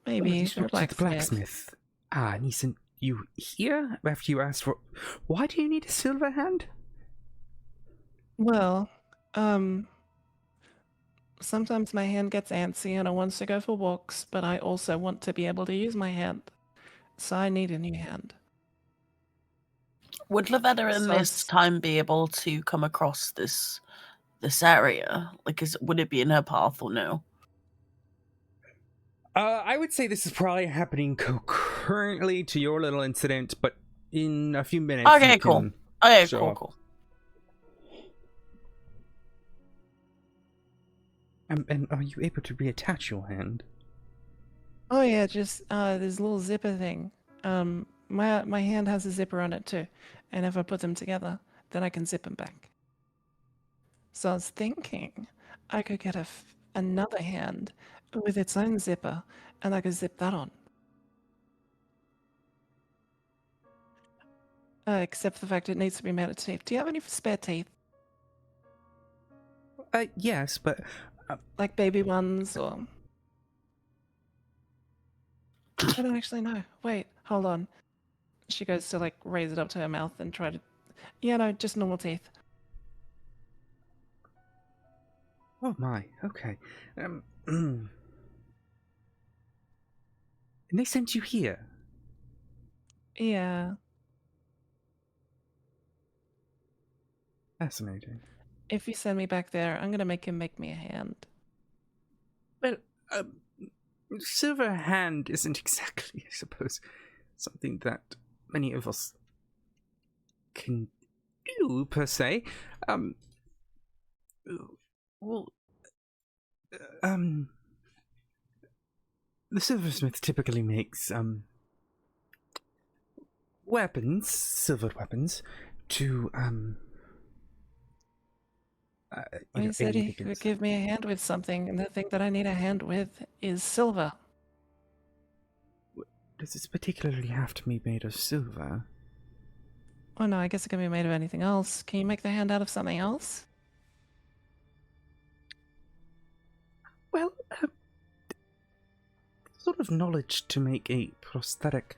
Maybe You they're a spoke to the blacksmith. blacksmith. And he sent you here after you asked for. Why do you need a silver hand? Well, sometimes my hand gets antsy and I want to go for walks, but I also want to be able to use my hand. So I need a new hand. Would Lavetta in So this time be able to come across this area? Like, would it be in her path or no? I would say this is probably happening concurrently to your little incident, but in a few minutes. Okay, cool. Okay, show cool, up. cool. And are you able to reattach your hand? Oh yeah, just this little zipper thing. My hand has a zipper on it too, and if I put them together, then I can zip them back. So I was thinking I could get another hand with its own zipper, and I could zip that on. Except for the fact it needs to be made of teeth. Do you have any spare teeth? Yes, but Like baby ones or... I don't actually know. Wait, hold on. She goes to like raise it up to her mouth and try to... Yeah, no, just normal teeth. oh my, okay. And they sent you here. Yeah. Fascinating. If you send me back there, I'm gonna make him make me a hand. Well, silver hand isn't exactly, I suppose, something that many of us can do per se. Well, the silversmith typically makes weapons, silvered weapons, to He said aid he could against- give me a hand with something, and the thing that I need a hand with is silver. Does this particularly have to be made of silver? Oh no, I guess it can be made of anything else. Can you make the hand out of something else? Well, sort of knowledge to make a prosthetic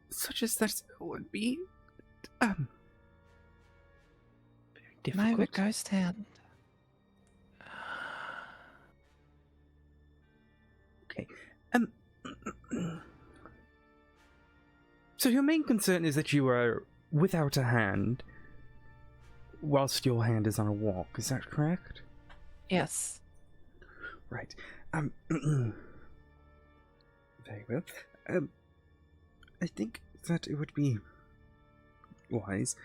such as that would be very Can I have a difficult. ghost hand? Okay. So your main concern is that you are without a hand whilst your hand is on a walk, is that correct? Yes. Right. Very well. I think that it would be wise.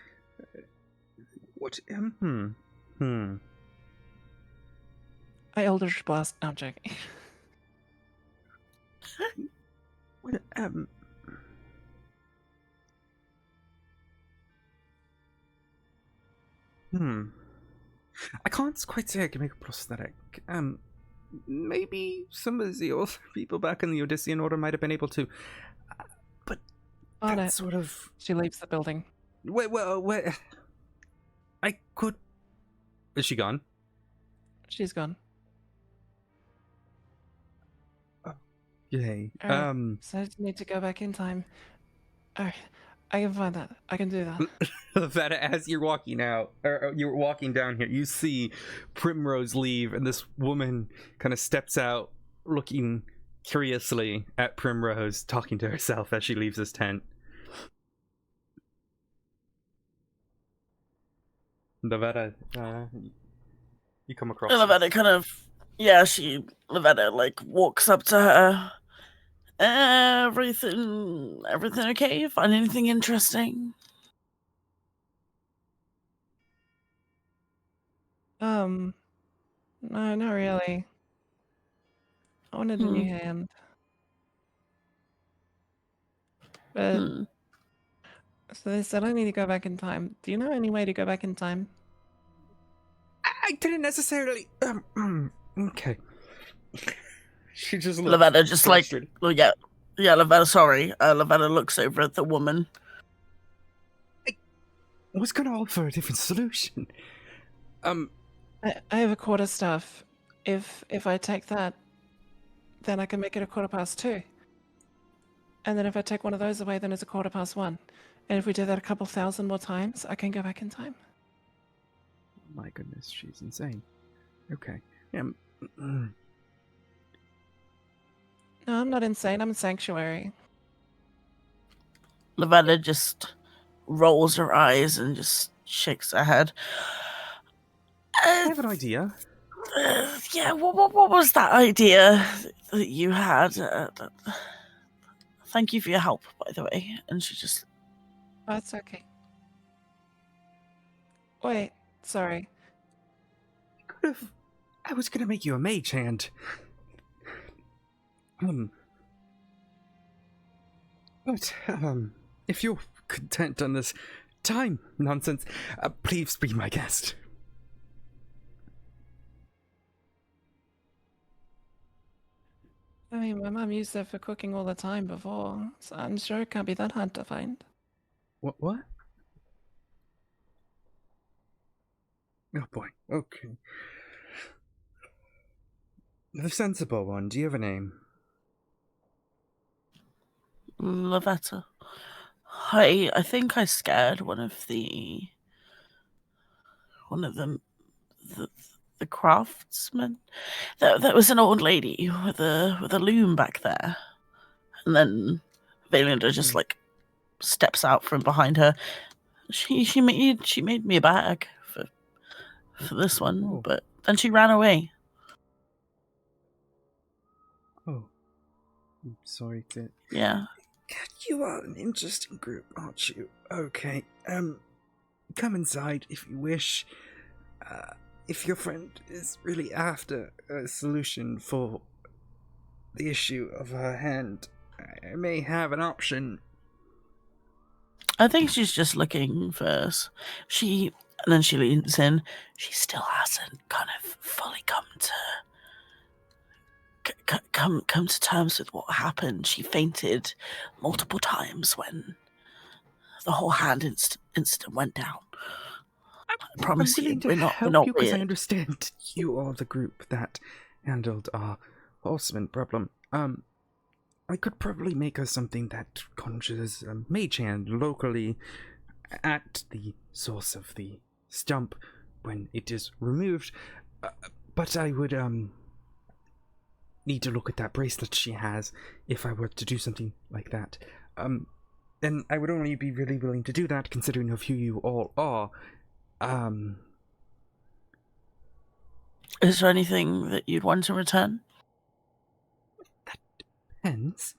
What? I Eldritch Blast. No, I'm joking. Well, I can't quite say I can make a prosthetic. Maybe some of the old people back in the Odyssean Order might have been able to. But On that's it. sort of. She leaves the building. Wait. I could. Is she gone? She's gone. Yay. Alright. So I just need to go back in time. Alright. I can find that. I can do that. That as you're walking out, or you're walking down here, you see Primrose leave, and this woman kind of steps out, looking curiously at Primrose, talking to herself as she leaves this tent. Lavetta, You come across. Lavetta kind of, Lavetta like walks up to her. Everything okay? Find anything interesting? No, not really. I wanted a new hand. But so they said I need to go back in time. Do you know any way to go back in time? I didn't necessarily. Okay. She just looks Lavetta just frustrated. like, well, yeah, Lavetta. Sorry, Lavetta looks over at the woman. I was gonna offer a different solution. I have a quarterstaff. If I take that, then I can make it 2:15. And then if I take one of those away, then it's 1:15. And if we do that a couple thousand more times, I can go back in time. My goodness, she's insane. Okay. Yeah. No, I'm not insane. I'm in sanctuary. Lavetta just rolls her eyes and just shakes her head. I have an idea. Yeah, what was that idea that you had? Thank you for your help, by the way. And she just... Oh, it's okay. Wait, sorry. I was gonna make you a mage hand. But, if you're content on this time nonsense, please be my guest. I mean, my mum used it for cooking all the time before, so I'm sure it can't be that hard to find. What? Oh boy, okay. The sensible one, do you have a name? Lavetta. I think I scared one of the craftsmen. That was an old lady with a loom back there. And then Valinda just like steps out from behind her. She made me a bag for this one, but then she ran away. Oh. I'm sorry to... Yeah. You are an interesting group, aren't you? Okay, come inside if you wish. If your friend is really after a solution for the issue of her hand, I may have an option. I think she's just looking for... And then she leans in. She still hasn't kind of fully come to terms with what happened. She fainted multiple times when the whole hand incident went down. I promise I'm willing we're to not help you because I weird. understand you are the group that handled our horseman problem. I could probably make us something that conjures a mage hand locally at the source of the stump when it is removed. But I would need to look at that bracelet she has if I were to do something like that. And I would only be really willing to do that considering of who you all are. Is there anything that you'd want to return? That depends.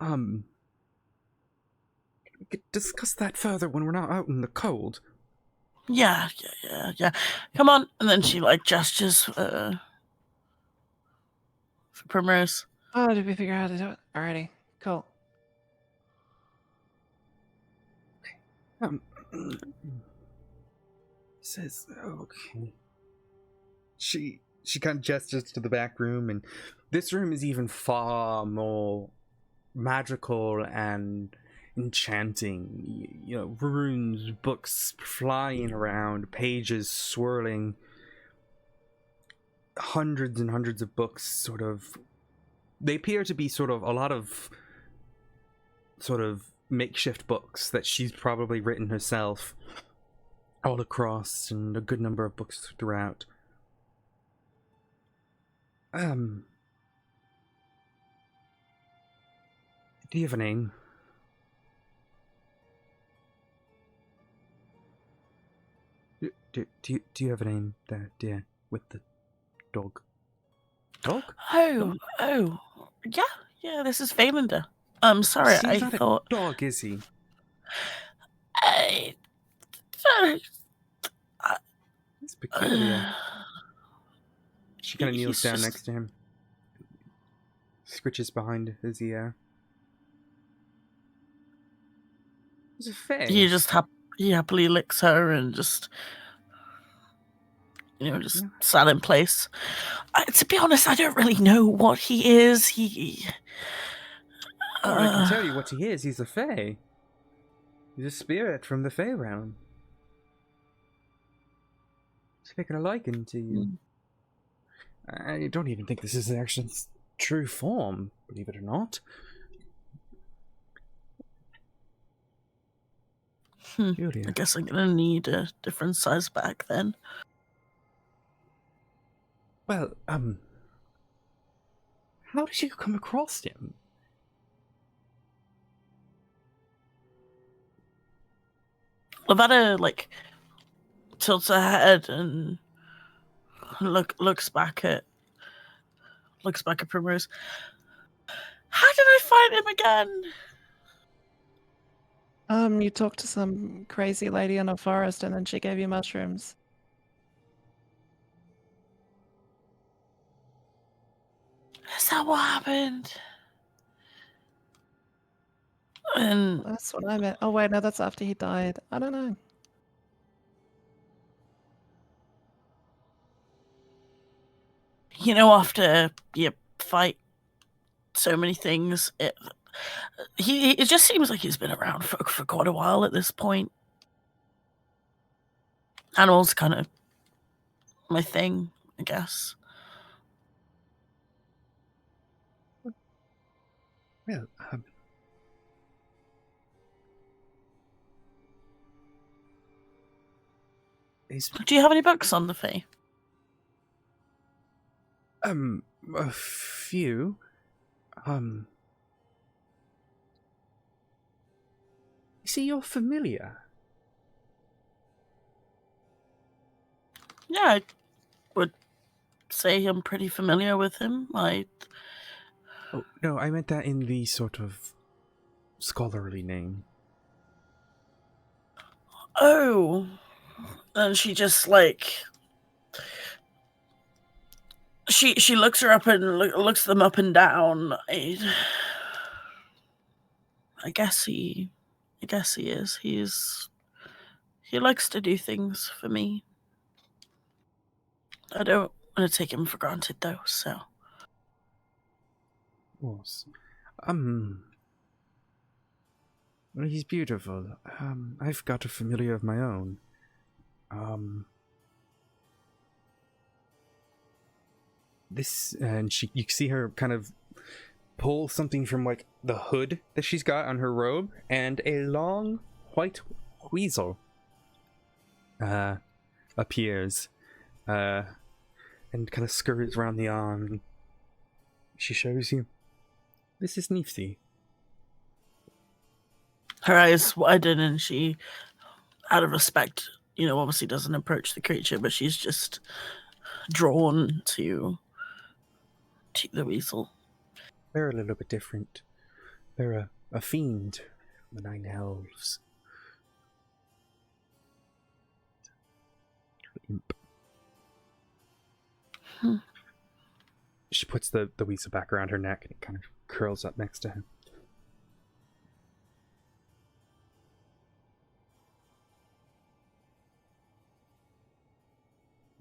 We could discuss that further when we're not out in the cold. Yeah. Come on. And then she like gestures for Primrose. Oh, did we figure out how to do it? Alrighty, cool. Says, okay. She kind of gestures to the back room, and this room is even far more magical and enchanting. You know, runes, books flying around, pages swirling, hundreds and hundreds of books sort of... They appear to be sort of a lot of sort of makeshift books that she's probably written herself all across, and a good number of books throughout. Do you have a name? Do you have a name there, dear with the dog. Dog? Oh, yeah. This is Velander. I'm sorry. He's I not thought. a dog, is he? I, It's peculiar. She kind of kneels he's down just- next to him, scritches behind his ear. It's a fae. He happily licks her and just sat in place. To be honest, I don't really know what he is. Oh, I can tell you what he is. He's a fae. He's a spirit from the fae realm. He's taken a liking to you. I don't even think this is actually true form, believe it or not. Julia. I guess I'm gonna need a different size bag then. Well, how did you come across him? Lavada tilts her head and looks back at Primrose. How did I find him again? You talked to some crazy lady in a forest and then she gave you mushrooms. Is that what happened? And That's what I meant. Oh wait, no, that's after he died. I don't know. after you fight so many things, it just seems like he's been around for quite a while at this point. Animals kind of my thing, I guess. Well, Do you have any books on the Fae? a few. You see, you're familiar. Yeah, I would say I'm pretty familiar with him. Oh, no, I meant that in the sort of scholarly name. Oh, and she just she looks her up and looks them up and down. I guess he is. He likes to do things for me. I don't want to take him for granted though. So. Was. Well, he's beautiful. I've got a familiar of my own. This, and you see her kind of pull something from the hood that she's got on her robe, and a long white weasel appears, and kind of scurries around the arm. She shows you. This is Nifty. Her eyes widen and she, out of respect, obviously doesn't approach the creature, but she's just drawn to the weasel. They're a little bit different. They're a fiend from the 9 elves. Imp. She puts the weasel back around her neck and it kind of curls up next to him.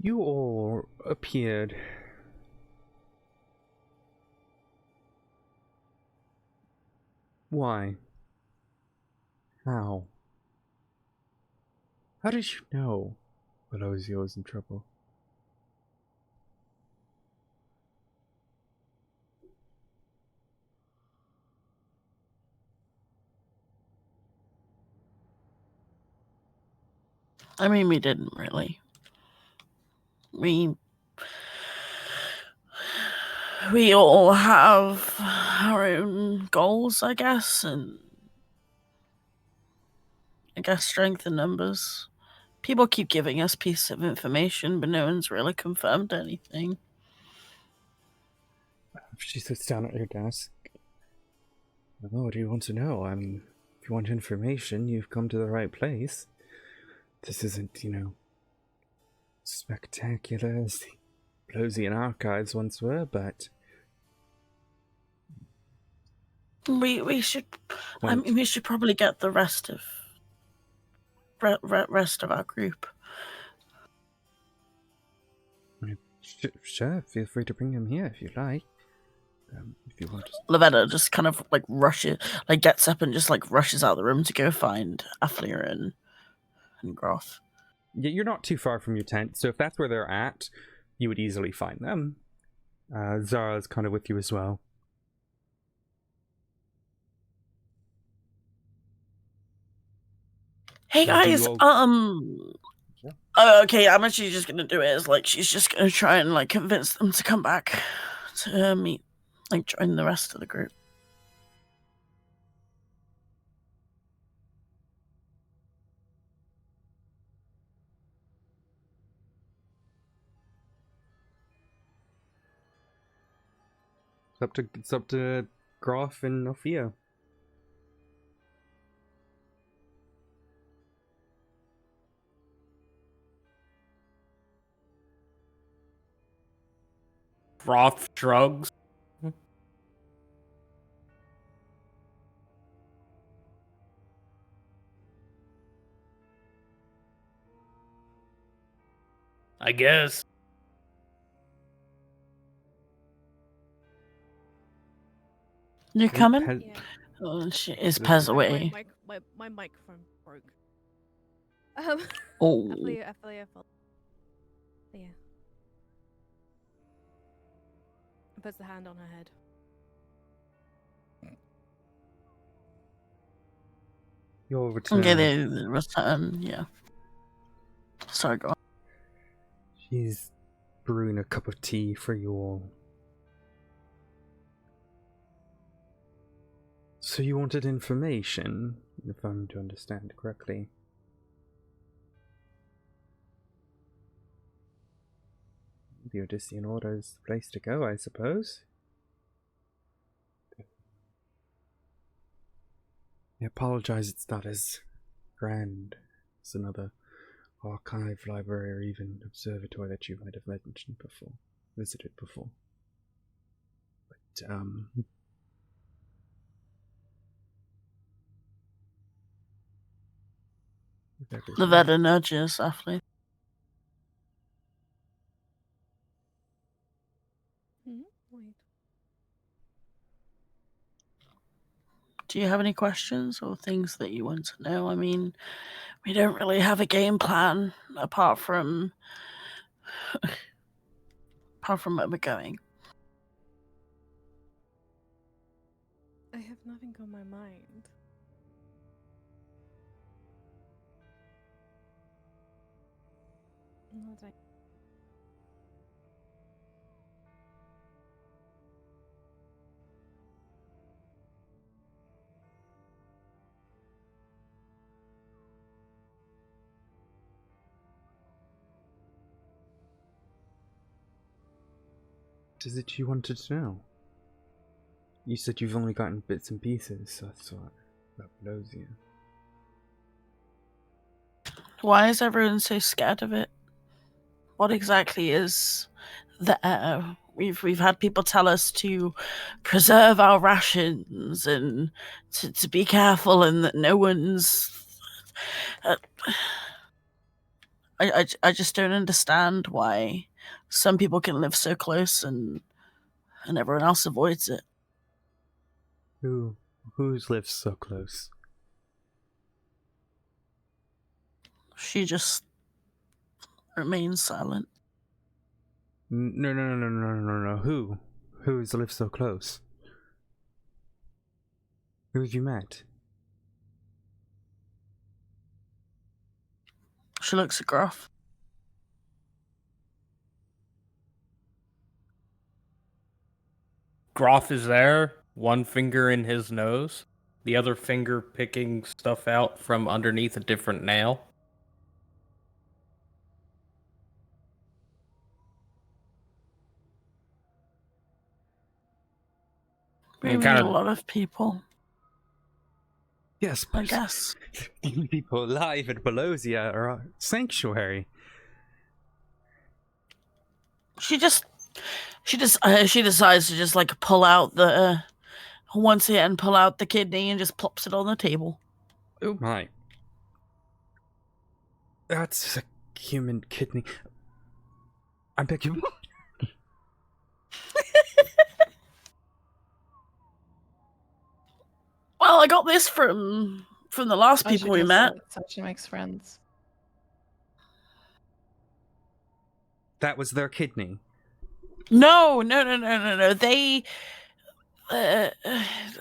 You all appeared why? How? How did you know Velozio was in trouble? I mean, we didn't really. We all have our own goals, I guess, and I guess strength in numbers People keep giving us pieces of information, but no one's really confirmed anything. She sits down at her desk. Well, what do you want to know? I mean, if you want information, you've come to the right place. This isn't, spectacular as the Plosian archives once were, but we should. I mean, we should probably get the rest of our group. Sure, feel free to bring him here if you like. If you want to. Lavetta just kind of gets up and just rushes out of the room to go find Afflear and Groth. Yeah, you're not too far from your tent, so if that's where they're at, you would easily find them. Zara's kind of with you as well. Hey guys, Yeah. Oh, okay, I'm actually just gonna do it as she's just gonna try and convince them to come back to meet, join the rest of the group. It's up to Groff and Ophia. Roth shrugs. I guess. You're coming? Yeah. Oh shit, is Pez away? My microphone broke. Oh. Afflear. Yeah. And puts the hand on her head. Your return. Okay, the return, yeah. Sorry, go on. She's brewing a cup of tea for you all. So you wanted information, if I'm to understand correctly. The Odyssean Order is the place to go, I suppose. I apologize it's not as grand as another archive, library, or even observatory that you might have visited before. But, Lavetta nudges Afflear. Wait. Do you have any questions or things that you want to know? I mean, we don't really have a game plan apart from where we're going. I have nothing on my mind. Not I. What is it you wanted to know? You said you've only gotten bits and pieces, so I thought that blows you. Why is everyone so scared of it? What exactly is there? We've had people tell us to preserve our rations and to be careful and that no one's. I just don't understand why some people can live so close and everyone else avoids it. Who's lives so close? She just remains silent. No. Who's lived so close? Who have you met? She looks at Groff. Groff is there, one finger in his nose, the other finger picking stuff out from underneath a different nail. We And meet kinda- a lot of people, Yes, I but guess. the only people alive at Belosia are our sanctuary. She decides to just like pull out the once again pull out the kidney and just plops it on the table. Oh my. That's a human kidney. I beg your pardon. Well, I got this from the last Oh, she people we does met. that, so she makes friends. That was their kidney. No. They.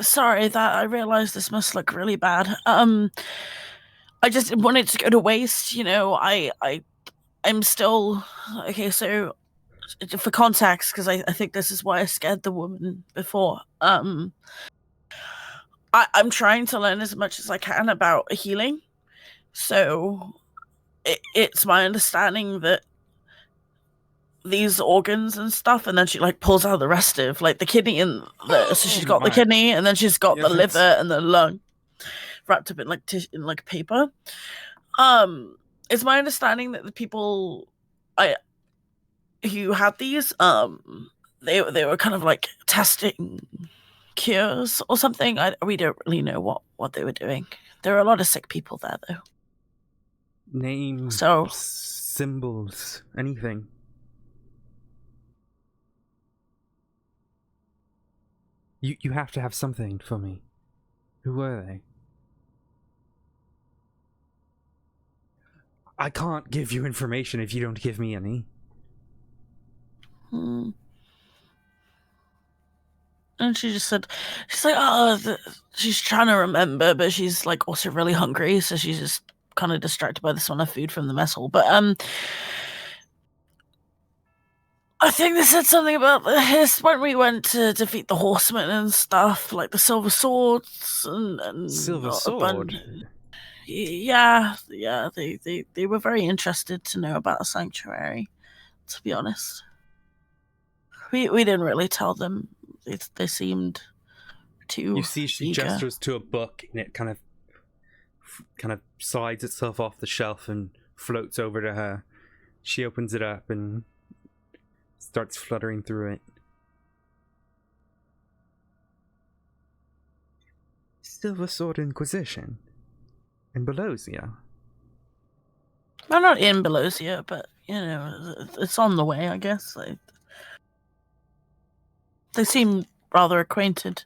Sorry that I realized this must look really bad. I just didn't want it to go to waste. You know, I'm still okay. So, for context, because I think this is why I scared the woman before. I'm trying to learn as much as I can about healing. So, it's my understanding that these organs and stuff, and then she like pulls out the rest of like the kidney and the so she's got the my. kidney and then she's got Yeah, the that's- liver and the lung wrapped up in like in like paper. It's my understanding that the people who had these they were kind of like testing cures or something. We don't really know what they were doing. There are a lot of sick people there though. Names, So- symbols, anything. You have to have something for me. Who were they? I can't give you information if you don't give me any. And she just said, she's like, oh, she's trying to remember, but she's like also really hungry, so she's just kind of distracted by the smell of food from the mess hall. But I think they said something about this when we went to defeat the horsemen and stuff, like the silver swords and Silver a sword. Yeah, they were very interested to know about a sanctuary. To be honest, we didn't really tell them. They seemed too. You see, she eager. gestures to a book, and it kind of slides itself off the shelf and floats over to her. She opens it up and starts fluttering through it. Silver Sword Inquisition in Belosia. Well, not in Belosia, but you know, it's on the way. I guess they seem rather acquainted.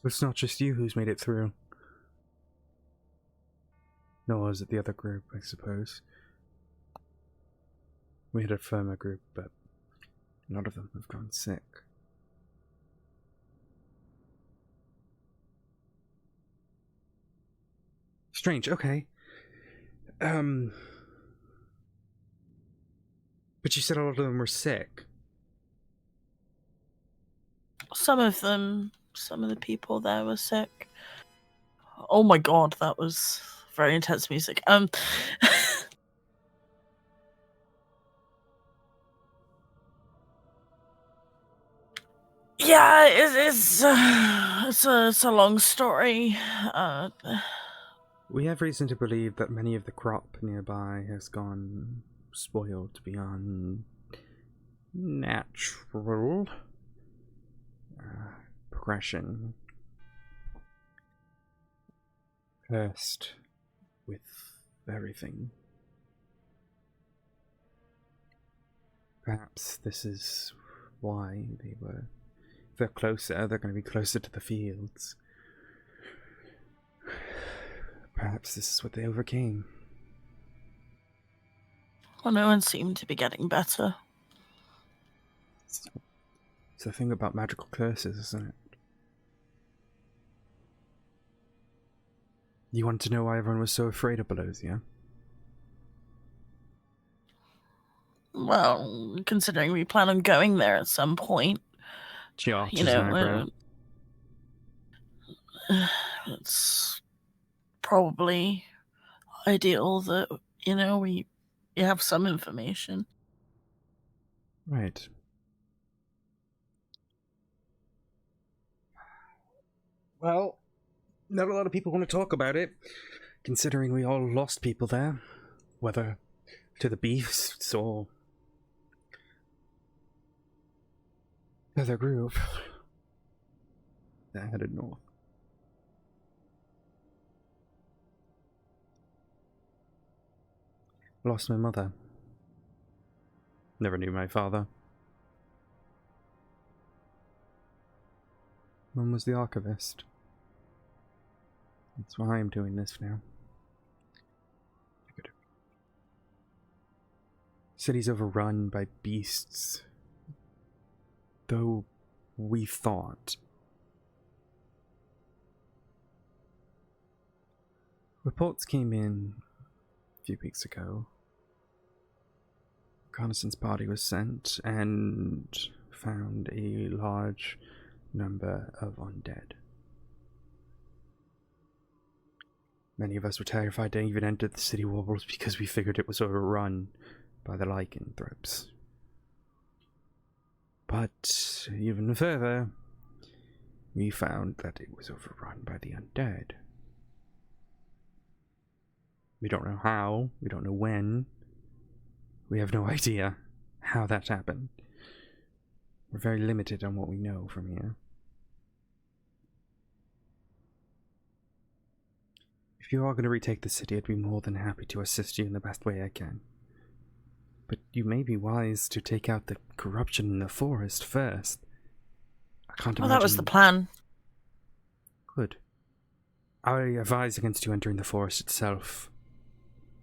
It's not just you who's made it through. Nor is it the other group, I suppose. We had a firmer group, but none of them have gone sick. Strange, okay. But you said a lot of them were sick. Some of the people there were sick. Oh my god, that was very intense music. Yeah, it's a long story. We have reason to believe that many of the crop nearby has gone spoiled beyond natural progression. Cursed with everything. Perhaps this is why they were. If they're closer, they're going to be closer to the fields. Perhaps this is what they overcame. Well, no one seemed to be getting better. It's the thing about magical curses, isn't it? You want to know why everyone was so afraid of Belosia? Well, considering we plan on going there at some point, She arches you an eyebrow. know, it's probably ideal that we you have some information. Right. Well, not a lot of people want to talk about it, considering we all lost people there, whether to the beasts or to the group that headed north. Lost my mother. Never knew my father. Mum was the archivist. That's why I'm doing this now. City's overrun by beasts. Though we thought. Reports came in a few weeks ago. Reconnaissance party was sent and found a large number of undead. Many of us were terrified to even enter the city walls because we figured it was overrun by the lycanthropes. But even further, we found that it was overrun by the undead. We don't know how, we don't know when, we have no idea how that happened. We're very limited on what we know from here. If you are going to retake the city, I'd be more than happy to assist you in the best way I can. But you may be wise to take out the corruption in the forest first. I can't imagine... Well, that was the plan. Good. I advise against you entering the forest itself,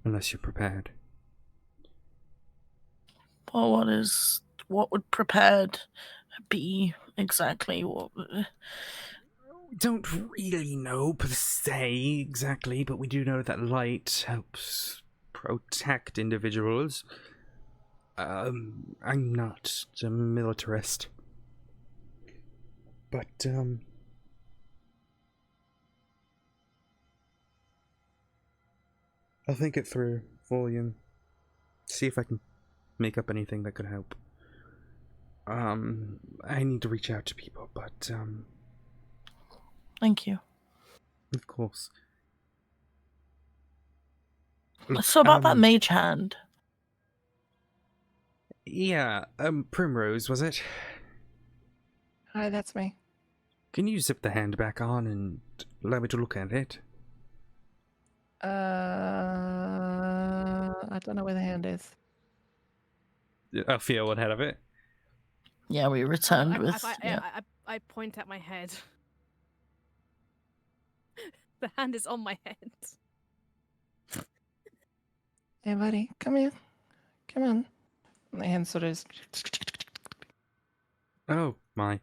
unless you're prepared. Well, what would prepared be exactly? What? We don't really know per se exactly, but we do know that light helps protect individuals. I'm not a militarist, but I'll think it through for you. See if I can make up anything that could help. I need to reach out to people, but Thank you. of course. Look, So about that mage hand. Yeah, Primrose, was it? Hi, that's me. Can you zip the hand back on and allow me to look at it? I don't know where the hand is. Alfio would have it. Yeah, we returned with. I point at my head. The hand is on my head. Hey, buddy, come here. Come on. And the hand sort of is... Oh, my.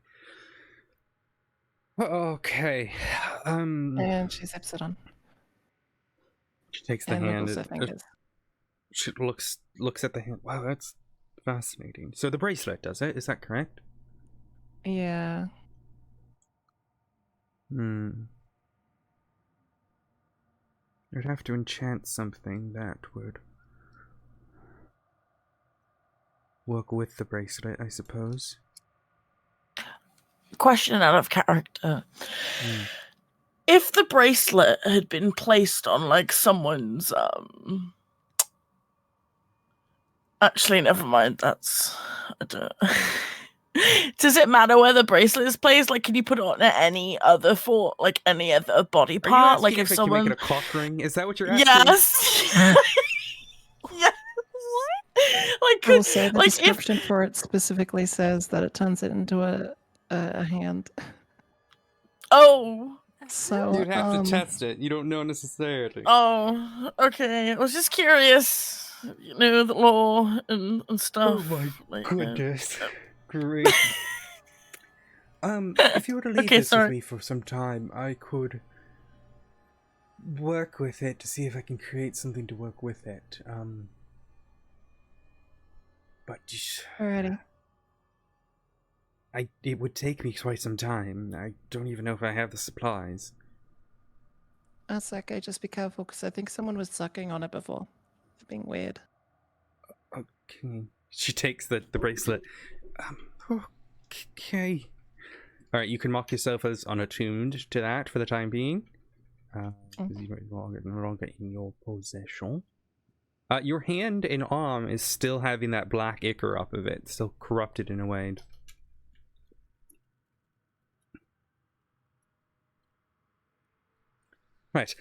Okay. And she zips it on. She takes the and hand. wiggles her fingers. She looks at the hand. Wow, that's fascinating. So the bracelet does it? Is that correct? Yeah. I'd have to enchant something that would work with the bracelet, I suppose. Question out of character. If the bracelet had been placed on like someone's actually never mind, that's I don't... Does it matter where the bracelet is placed? Like, can you put it on any other any other body part? Like, if someone you make it a cock ring, is that what you're asking? Yes. Yeah. What? Like, I will say the description for it specifically says that it turns it into a hand. Oh. So you'd have to test it. You don't know necessarily. Oh, okay. I was just curious. You know, the law and stuff. Oh my goodness. Great. If you were to leave this with me for some time, I could work with it to see if I can create something to work with it. But alrighty. It would take me quite some time. I don't even know if I have the supplies. That's okay, just be careful, because I think someone was sucking on it before. It's being weird. Okay. She takes the bracelet. Okay. Alright, you can mark yourself as unattuned to that for the time being. Because you're no longer in your possession. Your hand and arm is still having that black ichor up of it, still corrupted in a way. Right.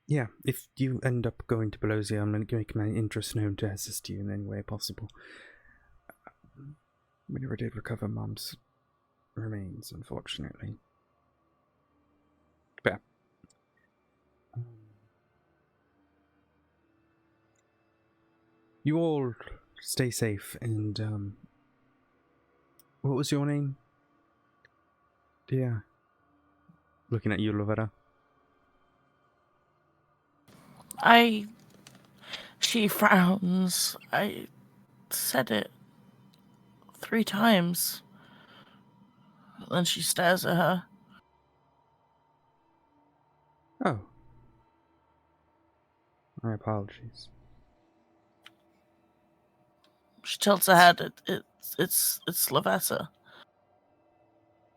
Yeah, if you end up going to Pelosia, I'm going to make my interest known to assist you in any way possible. We never did recover Mom's remains, unfortunately. But you all stay safe, and what was your name? Yeah. Looking at you, Lovetta. She frowns. I said it 3 times. Then she stares at her. Oh. My apologies. She tilts her head. It's Lavessa.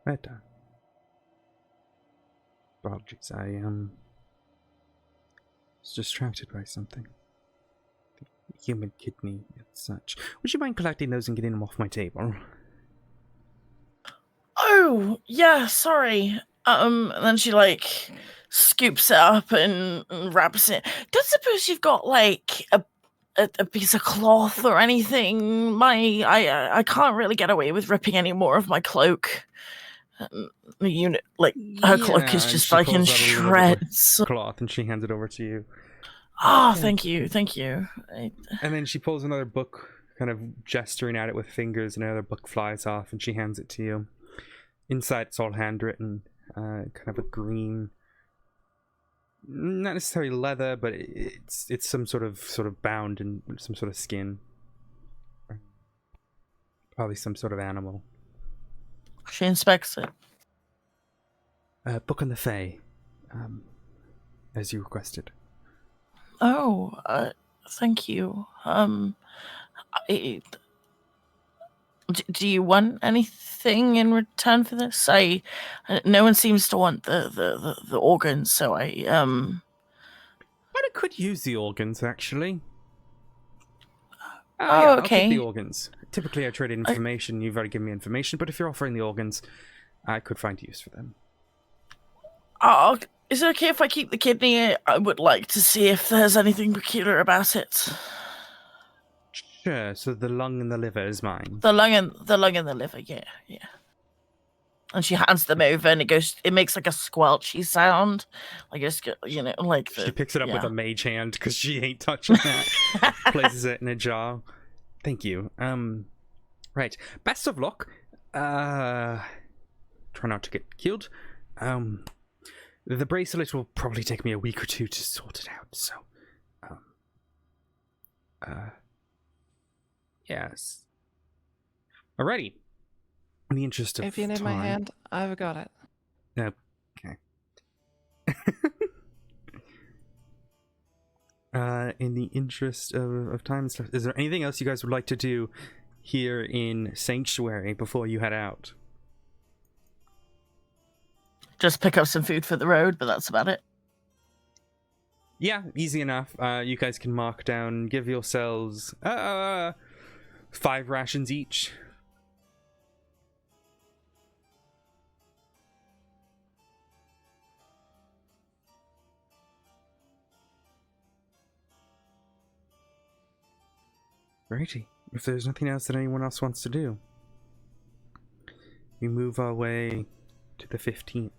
Veta. Apologies, I was distracted by something. The human kidney and such. Would you mind collecting those and getting them off my table? Oh, yeah, sorry. And then she scoops it up and wraps it. Don't suppose you've got a piece of cloth or anything? I can't really get away with ripping any more of my cloak. The unit, her cloak is just in shreds. Cloth, and she hands it over to you. Ah, thank you. And then she pulls another book, kind of gesturing at it with fingers, and another book flies off, and she hands it to you. Inside, it's all handwritten, kind of a green, not necessarily leather, but it's some sort of bound in some sort of skin. Probably some sort of animal. She inspects it. Book on the Fae, as you requested. Oh, thank you. Do you want anything in return for this? No one seems to want the organs, so But I could use the organs, actually. Oh, yeah, I'll okay. take the organs. Typically, I trade information. You've already given me information, but if you're offering the organs, I could find use for them. Is it okay if I keep the kidney? I would like to see if there's anything peculiar about it. Sure. So the lung and the liver is mine. The lung and the liver, yeah. And she hands them over, and it makes like a squelchy sound, She picks it up with a mage hand because she ain't touching that. Places it in a jar. Thank you. Right. Best of luck. Try not to get killed. The bracelet will probably take me a week or two to sort it out. So, yes. Alrighty. In the interest of If you need time, my hand, I've got it. Okay. In the interest of time and stuff, is there anything else you guys would like to do here in Sanctuary before you head out? Just pick up some food for the road, but that's about it. Yeah, easy enough. You guys can mark down, give yourselves 5 rations each. Righty. If there's nothing else that anyone else wants to do, we move our way to the 15th.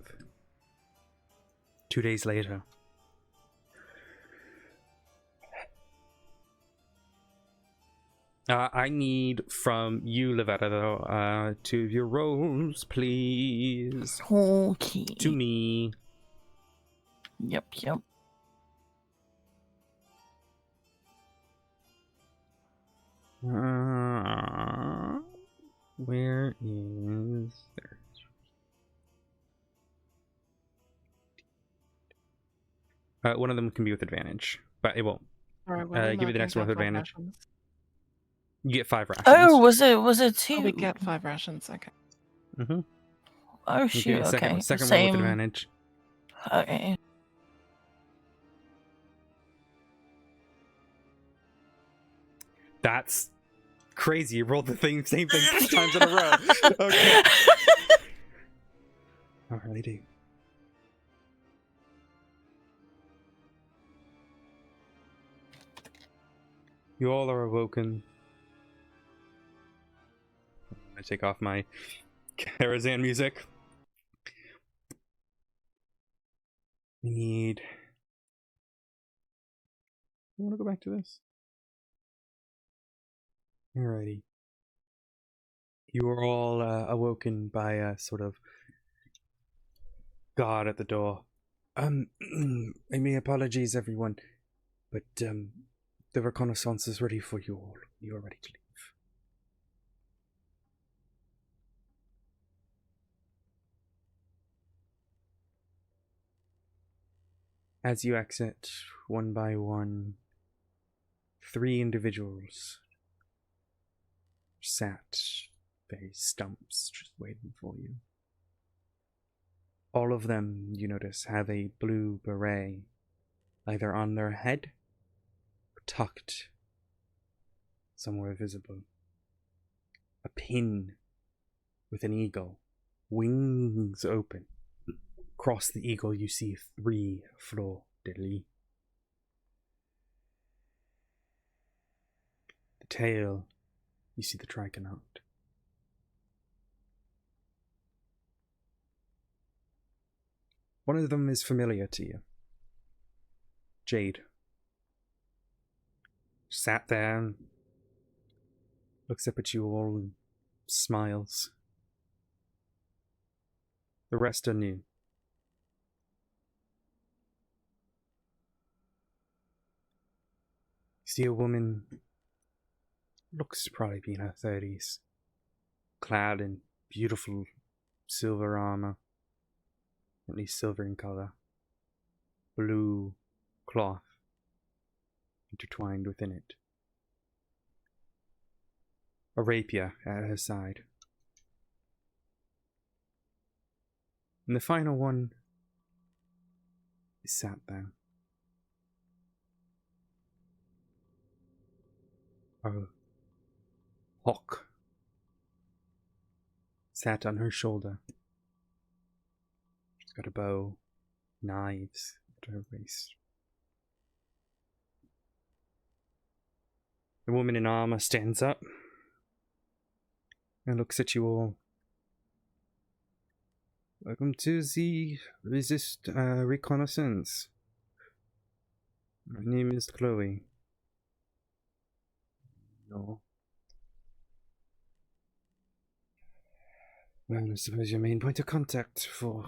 2 days later. I need from you, Lavetta, though, 2 of your rolls, please. Okay. To me. Yep. Where is there? One of them can be with advantage. but it won't. Alright, well, Give me the next one with advantage. Rations. You get 5 rations. Oh, was it two? Oh, we get 5 rations. Okay. Mm-hmm. Oh You shoot! get a Okay, second one same. with advantage. Okay. That's crazy. You rolled the same thing 3 times in a row. Okay. Alrighty. You all are awoken. I take off my Karazhan music. We need. You want to go back to this? Alrighty. You are all awoken by a sort of guard at the door. I mean, apologies, everyone, but the reconnaissance is ready for you all. You are ready to leave. As you exit, one by one, 3 individuals sat very stumps, just waiting for you. All of them, you notice, have a blue beret, either on their head or tucked somewhere visible. A pin with an eagle, wings open. Across the eagle, you see 3 fleurs-de-lis. The tail, you see the trigonote. One of them is familiar to you. Jade. Sat there and looks up at you all and smiles. The rest are new. See a woman, looks to probably be in her 30s, clad in beautiful silver armor, at least silver in color, blue cloth intertwined within it, a rapier at her side. And the final one is sat there. A hawk sat on her shoulder. She's got a bow, knives at her waist. The woman in armor stands up and looks at you all. Welcome to the reconnaissance. My name is Chloe. No. Well, I suppose your main point of contact for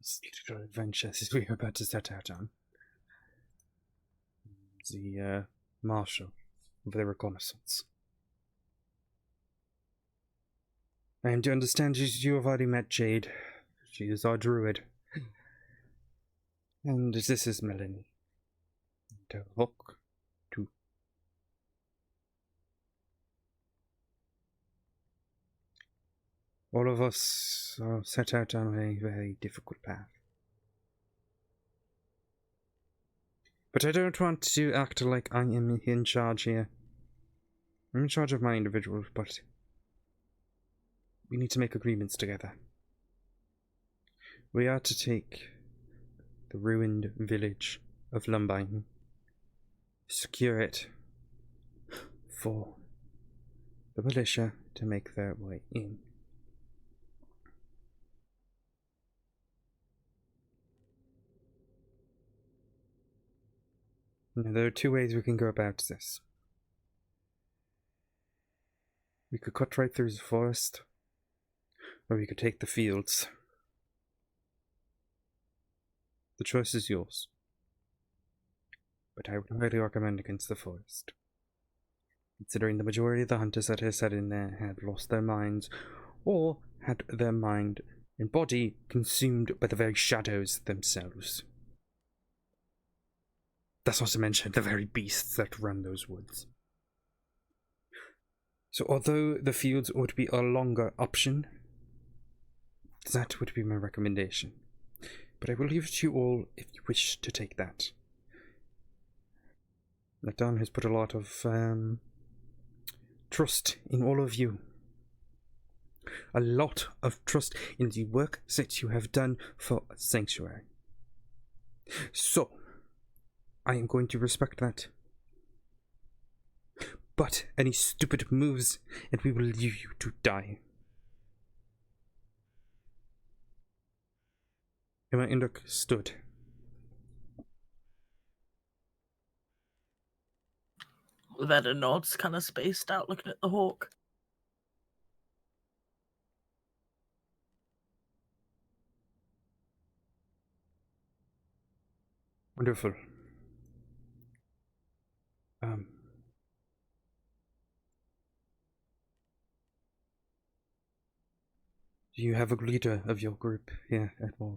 this little adventure that we are about to set out on. The marshal of the reconnaissance. I am to understand you have already met Jade. She is our druid. And this is Melanie. And her hook, too. All of us are set out on a very difficult path. But I don't want to act like I am in charge here. I'm in charge of my individuals, but we need to make agreements together. We are to take the ruined village of Lumbine, secure it for the militia to make their way in. Now, there are 2 ways we can go about this. We could cut right through the forest, or we could take the fields. The choice is yours. But I would highly recommend against the forest. Considering the majority of the hunters that are set in there had lost their minds, or had their mind and body consumed by the very shadows themselves. That's not to mention the very beasts that run those woods. So although the fields would be a longer option, that would be my recommendation. But I will leave it to you all if you wish to take that. Nadon has put a lot of trust in all of you. A lot of trust in the work that you have done for Sanctuary. So, I am going to respect that. But any stupid moves, and we will leave you to die. Am I understood? Lavetta nods, kind of spaced out, looking at the hawk. Wonderful. Do you have a leader of your group here at all?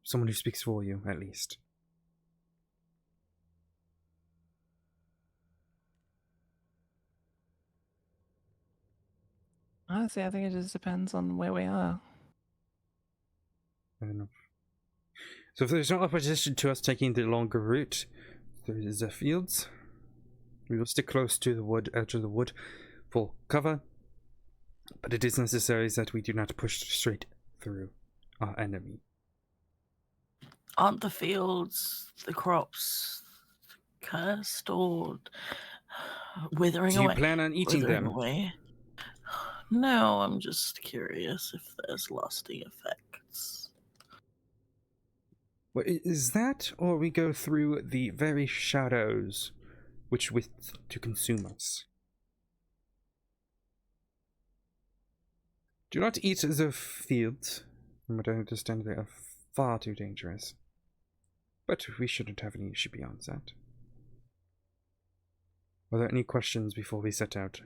Someone who speaks for you, at least. Honestly, I think it just depends on where we are. Fair enough. So if there's no opposition to us taking the longer route through the fields, we will stick close to the wood, edge of the wood, for cover. But it is necessary that we do not push straight through our enemy. Aren't the fields, the crops, cursed or withering Do you away? plan on eating Withering them? away? No, I'm just curious if there's lasting effects. Well, is that, or we go through the very shadows which wish to consume us? Do not eat the fields. From what I understand, they are far too dangerous. But we shouldn't have any issue beyond that. Are there any questions before we set out?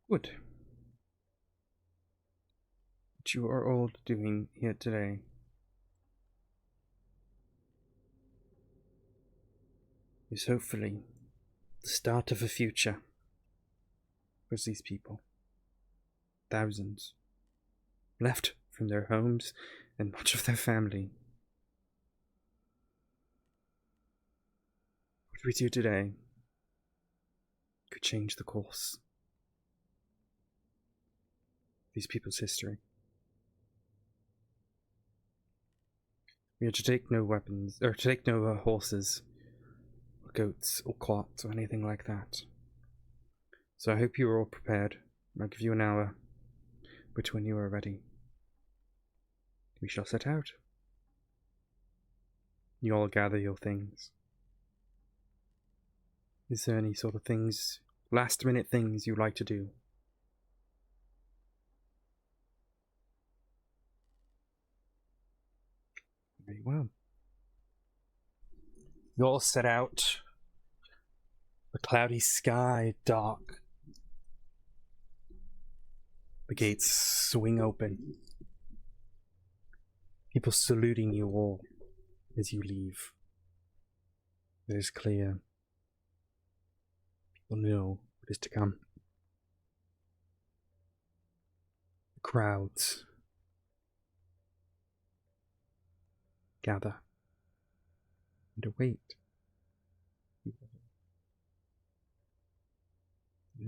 Good. What you are all doing here today is hopefully the start of a future for these people. Thousands left from their homes and much of their family. What we do today could change the course of these people's history. We are to take no weapons, or to take no horses, or goats, or carts, or anything like that. So I hope you are all prepared. I'll give you an hour, but when you are ready, we shall set out. You all gather your things. Is there any sort of things, last minute things you like to do? Very well. You all set out. The cloudy sky, dark. The gates swing open. People saluting you all as you leave. It is clear. People know what is to come. The crowds gather and await.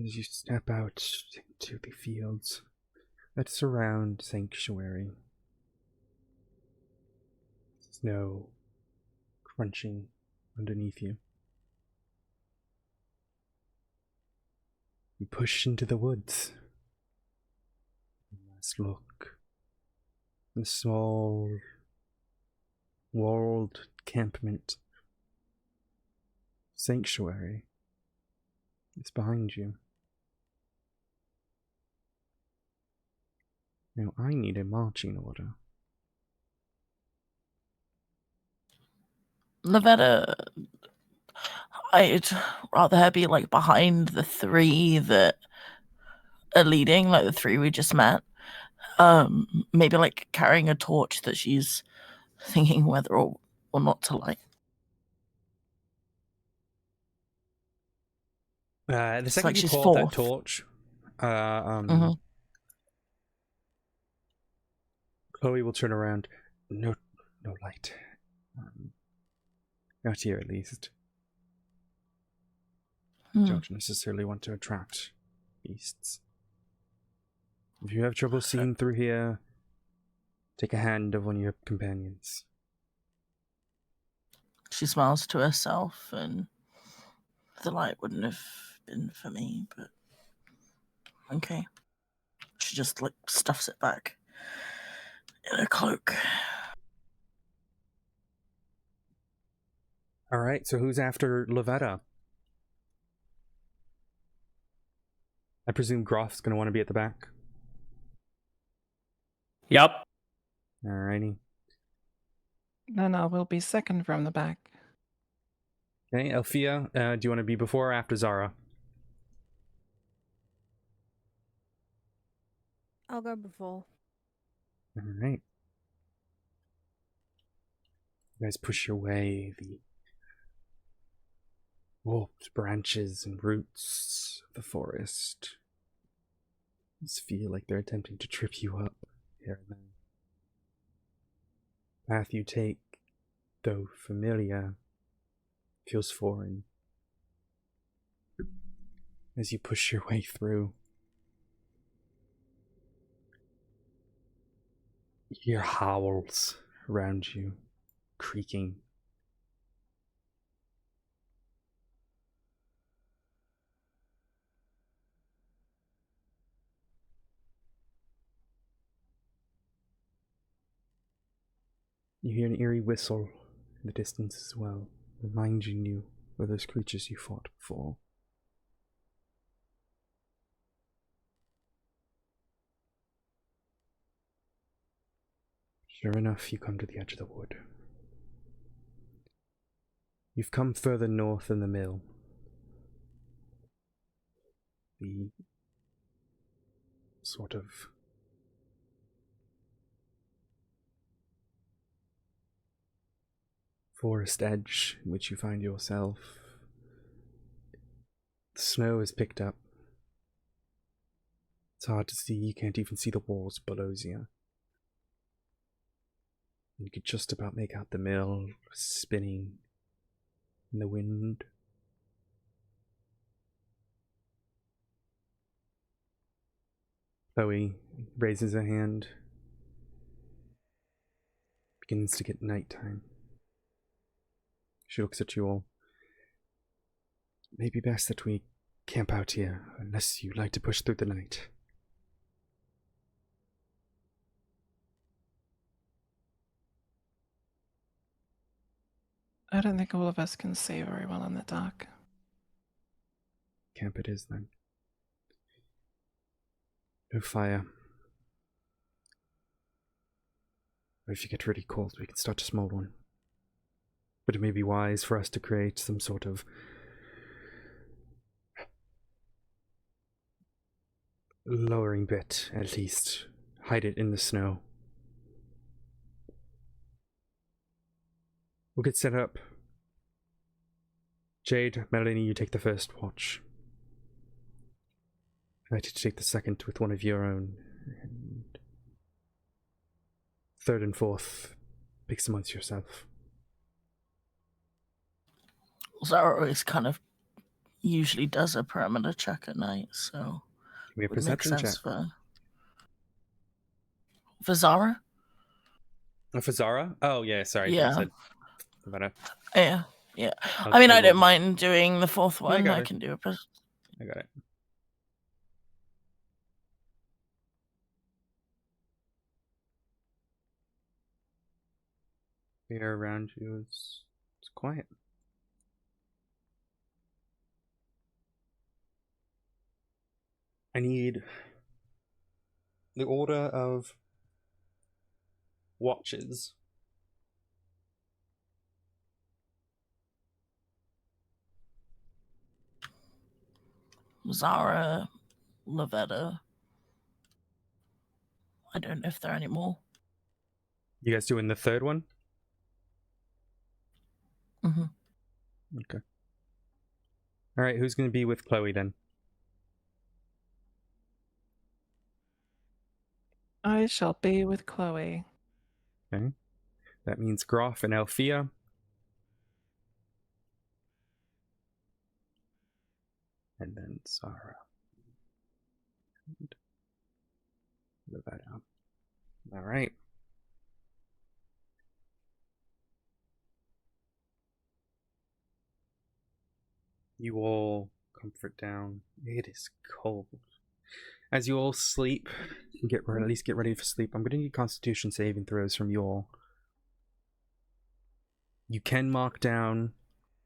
As you step out into the fields that surround Sanctuary, snow crunching underneath you, you push into the woods. Let's look. The small walled encampment Sanctuary is behind you. Now I need a marching order. Lavetta, I'd rather her be like behind the three that are leading, like the three we just met. Maybe like carrying a torch that she's thinking whether or not to light. The It's second like you she's pull out that fourth. torch, Mhm. Chloe will turn around. No light. Not here, at least. Don't necessarily want to attract beasts. If you have trouble seeing through here, take a hand of one of your companions. She smiles to herself, and the light wouldn't have been for me, but okay. She just like stuffs it back in her cloak. Alright, so who's after Lavetta? I presume Groff's going to want to be at the back. Yep. Alrighty. Then I will be second from the back. Okay, Elfia, do you want to be before or after Zara? I'll go before. Alright. You guys push your way, the warped branches and roots of the forest. Just feel like they're attempting to trip you up here and there. Path you take, though familiar, feels foreign. As you push your way through, you hear howls around you, creaking. You hear an eerie whistle in the distance as well, reminding you of those creatures you fought before. Sure enough, you come to the edge of the wood. You've come further north than the mill. The sort of forest edge in which you find yourself. The snow has picked up. It's hard to see, you can't even see the walls below you. You could just about make out the mill spinning in the wind. Chloe raises a hand. Begins to get nighttime. She looks at you all. Maybe best that we camp out here, unless you like to push through the night. I don't think all of us can see very well in the dark. Camp it is then. No fire. Or if you get really cold, we can start a small one. But it may be wise for us to create some sort of lowering bit, at least. Hide it in the snow. We'll get set up. Jade, Melanie, you take the first watch. I'd like you to take the second with one of your own. And third and fourth, pick some amongst yourself. Zara always kind of usually does a perimeter check at night, so Give me a it would make perception sense check. for Zara. For Zara? Oh, yeah, sorry. Yeah. I said Lavetta. Yeah. I mean, I don't will- mind doing the fourth one. got I it. can do a I got it. The air around you is it's quiet. I need the order of watches. Zara, Lavetta, I don't know if there are any more. You guys doing the third one? Mm-hmm. Okay. All right, who's going to be with Chloe then? I shall be with Chloe. Okay. That means Groff and Althea. And then Zara. And Lavetta. All right. You all comfort down. It is cold. As you all sleep, at least get ready for sleep. I'm going to need Constitution saving throws from you all. You can mark down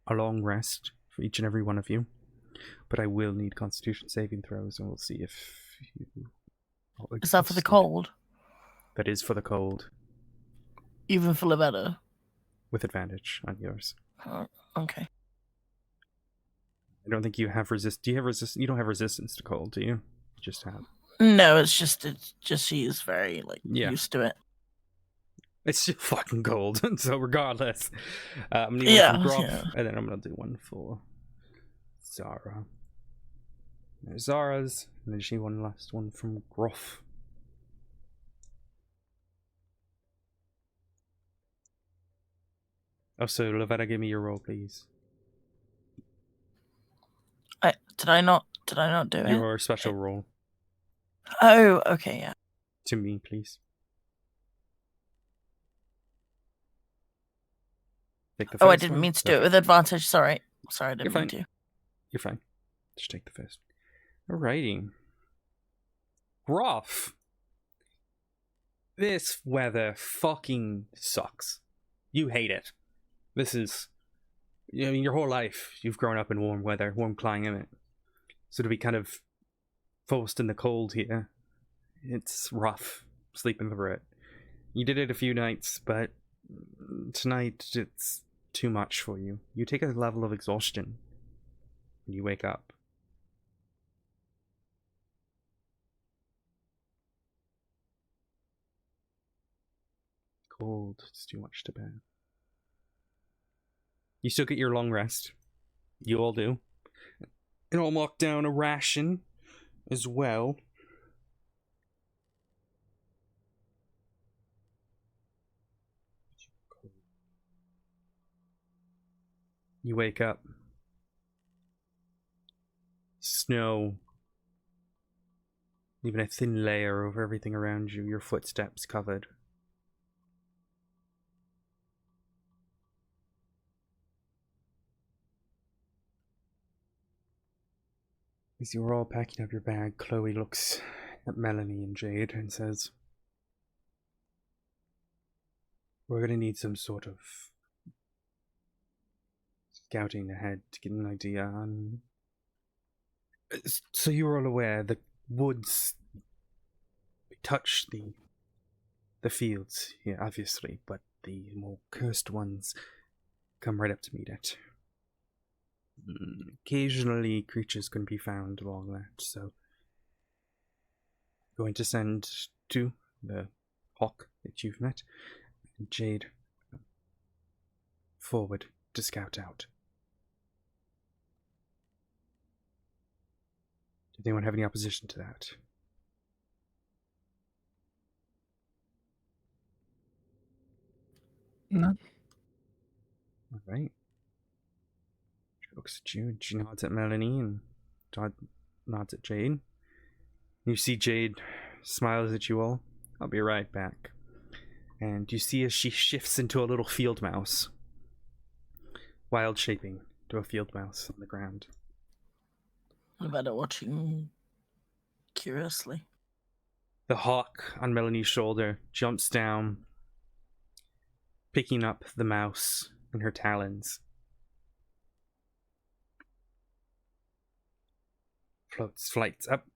a long rest for each and every one of you, but I will need Constitution saving throws, and we'll see if you. Is that for the cold? That is for the cold, Even for Lavetta? with advantage on yours. Okay. I don't think you have resist. Do you have resist? You don't have resistance to cold, do you? You just have. No, it's just she's very used to it. It's just fucking cold, so regardless. I'm gonna need one from Groff, yeah. and then I'm gonna do one for Zara. There's Zara's, and then she one last one from Groff. Also, Lavetta, give me your roll, please. Did I not do it? Your special roll. Oh, okay, yeah. To me, please. Take the first I didn't mean to do it with advantage. Sorry, I didn't mean to. You're fine. Just take the first. Alrighty. Groff. This weather fucking sucks. You hate it. This is... I mean, your whole life, you've grown up in warm weather, warm climate. So to be kind of forced in the cold here, it's rough sleeping through it. You did it a few nights, but tonight it's too much for you. You take a level of exhaustion when you wake up. Cold, it's too much to bear. You still get your long rest. You all do. And I'll mark down a ration as well. You wake up. Snow. Even a thin layer over everything around you. Your footsteps covered. As you're all packing up your bag, Chloe looks at Melanie and Jade and says, "We're going to need some sort of scouting ahead to get an idea on..." So you're all aware, the woods touch the fields here, obviously, but the more cursed ones come right up to meet it. Occasionally, creatures can be found along that, so going to send to the hawk that you've met, and Jade, forward to scout out. Does anyone have any opposition to that? No. All right. She looks at you, and she nods at Melanie, and Todd nods at Jade. You see Jade smiles at you all. "I'll be right back." And you see as she shifts into a little field mouse. Wild shaping to a field mouse on the ground. Lavetta watching curiously. The hawk on Melanie's shoulder jumps down, picking up the mouse in her talons. Flights up,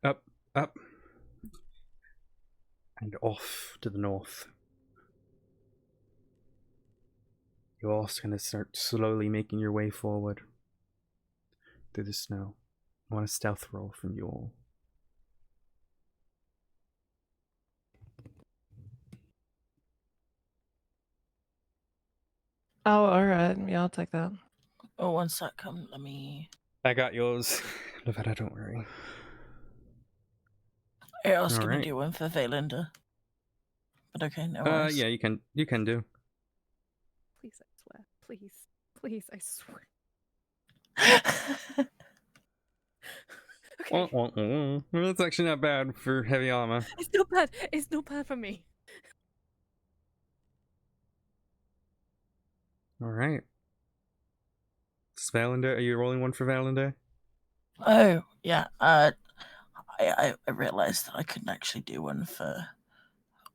up, up, and off to the north. You all kind of start slowly making your way forward through the snow. I want a stealth roll from you all. Oh, all right. Yeah, I'll take that. Oh, one sec. Let me. I got yours. Lavetta, don't worry. I was All gonna right. do one for Valinda. But okay, no worries. Yeah, you can do. Please, I swear. Please. Please, I swear. Okay. Well, that's actually not bad for heavy armor. It's not bad. It's not bad for me. All right. Valender, are you rolling one for Valender? Oh, yeah. I realized that I couldn't actually do one for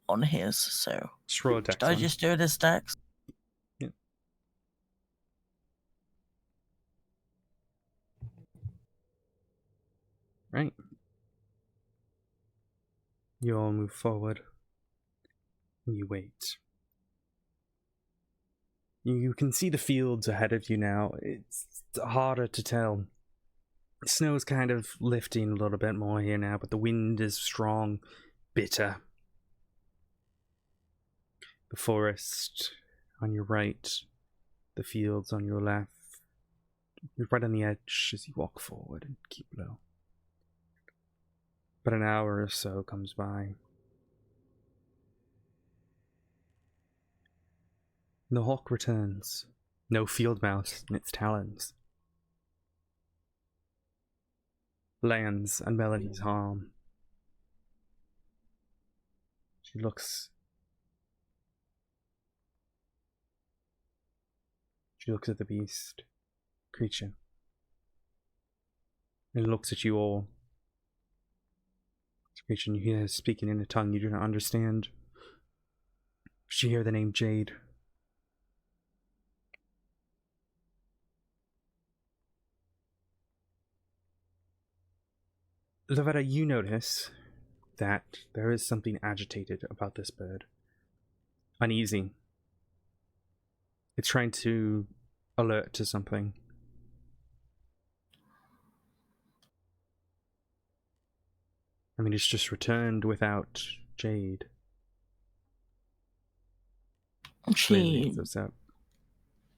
on his, so Just roll a dex did I one. just do it as Dex? Yeah. Right. You all move forward. You wait. You can see the fields ahead of you now. It's harder to tell. The snow is kind of lifting a little bit more here now, but the wind is strong, bitter. The forest on your right, the fields on your left. You're right on the edge as you walk forward and keep low. But an hour or so comes by. The hawk returns. No field mouse in its talons. Lands on Melanie's arm. She looks at the beast, creature, and looks at you all. This creature, you hear her speaking in a tongue you do not understand. She hear the name Jade. Lavetta, you notice that there is something agitated about this bird. Uneasy. It's trying to alert to something. I mean, it's just returned without Jade. Clearly, it's up.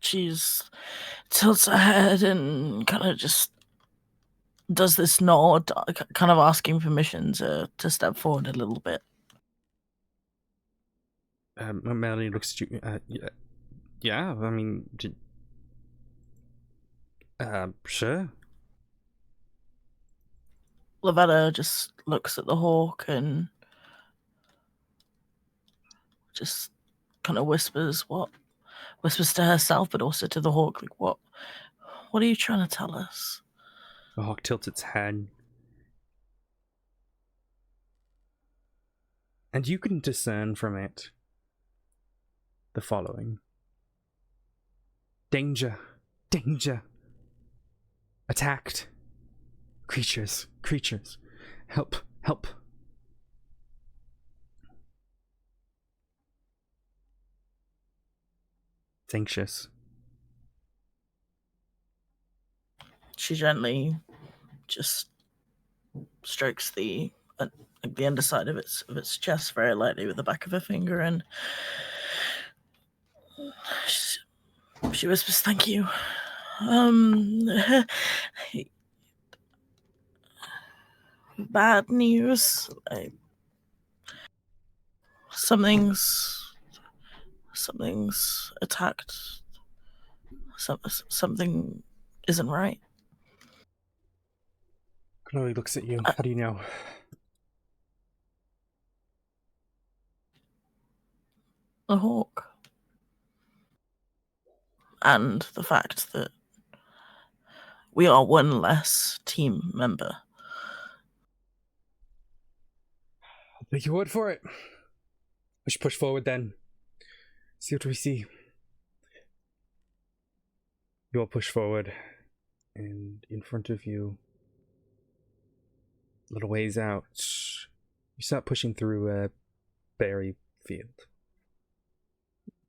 She's tilts her head and kind of just does this nod, kind of asking permission to step forward a little bit. Melanie looks at you. Yeah, I mean, sure. Lavetta just looks at the hawk and just kind of whispers to herself, but also to the hawk, like, what are you trying to tell us? The hawk tilts its head. And you can discern from it the following. Danger. Danger. Attacked. Creatures. Help. It's anxious. She gently just strokes the underside of its chest very lightly with the back of her finger, and she whispers, "Thank you." Bad news. Something's attacked. Something isn't right. Chloe looks at you. How do you know? The hawk. And the fact that we are one less team member. I'll take your word for it. I should push forward then. See what we see. You all push forward, and in front of you, a little ways out, you start pushing through a berry field.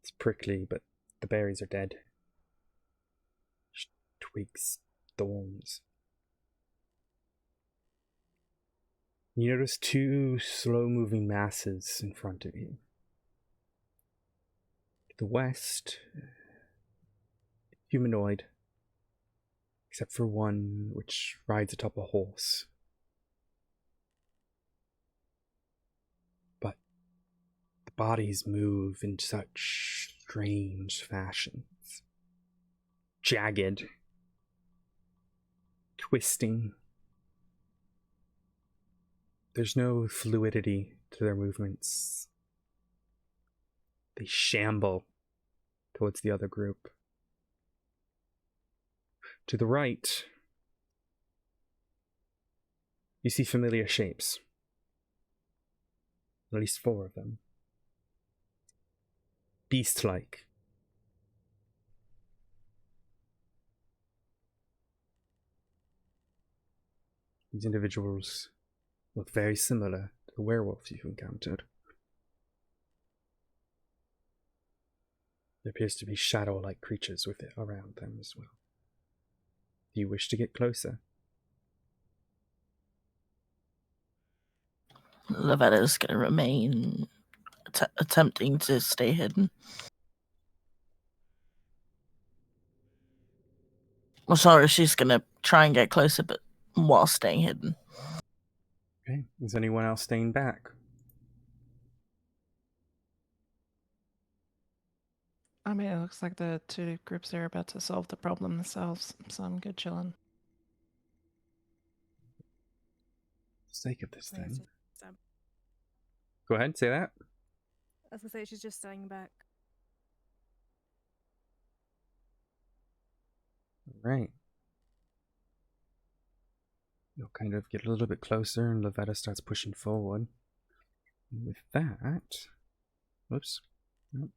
It's prickly, but the berries are dead. Twigs, thorns. You notice two slow-moving masses in front of you. To the west, humanoid, except for one which rides atop a horse. But the bodies move in such strange fashions. Jagged, twisting. There's no fluidity to their movements. They shamble towards the other group. To the right, you see familiar shapes. At least 4 of them. Beast-like. These individuals look very similar to the werewolves you've encountered. There appears to be shadow-like creatures with it around them as well. Do you wish to get closer? Lovetta's going to remain attempting to stay hidden. Well, sorry, she's going to try and get closer, but while staying hidden. Okay. Is anyone else staying back? I mean, it looks like the 2 groups are about to solve the problem themselves, so I'm good chilling. For the sake of this I think it's thing. just, Go ahead, say that. I was gonna say she's just staying back. Right. You'll kind of get a little bit closer and Lavetta starts pushing forward. And with that... Whoops. Nope.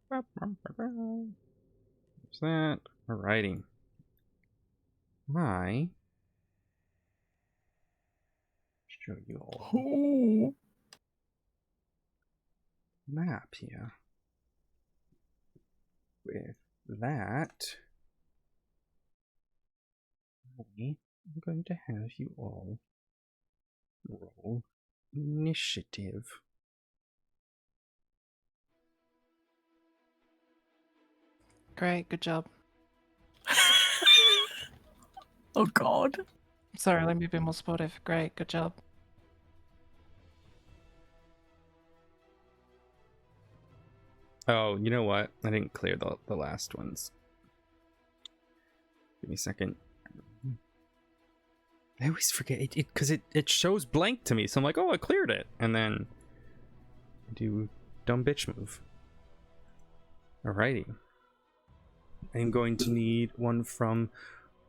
What's that? Alrighty. I show you all map here. With that, I'm going to have you all roll initiative. Great, good job. Oh, God. Sorry, let me be more supportive. Great, good job. Oh, you know what? I didn't clear the last ones. Give me a second. I always forget it because it shows blank to me, so I'm like, oh, I cleared it, and then I do dumb bitch move. Alrighty. I'm going to need one from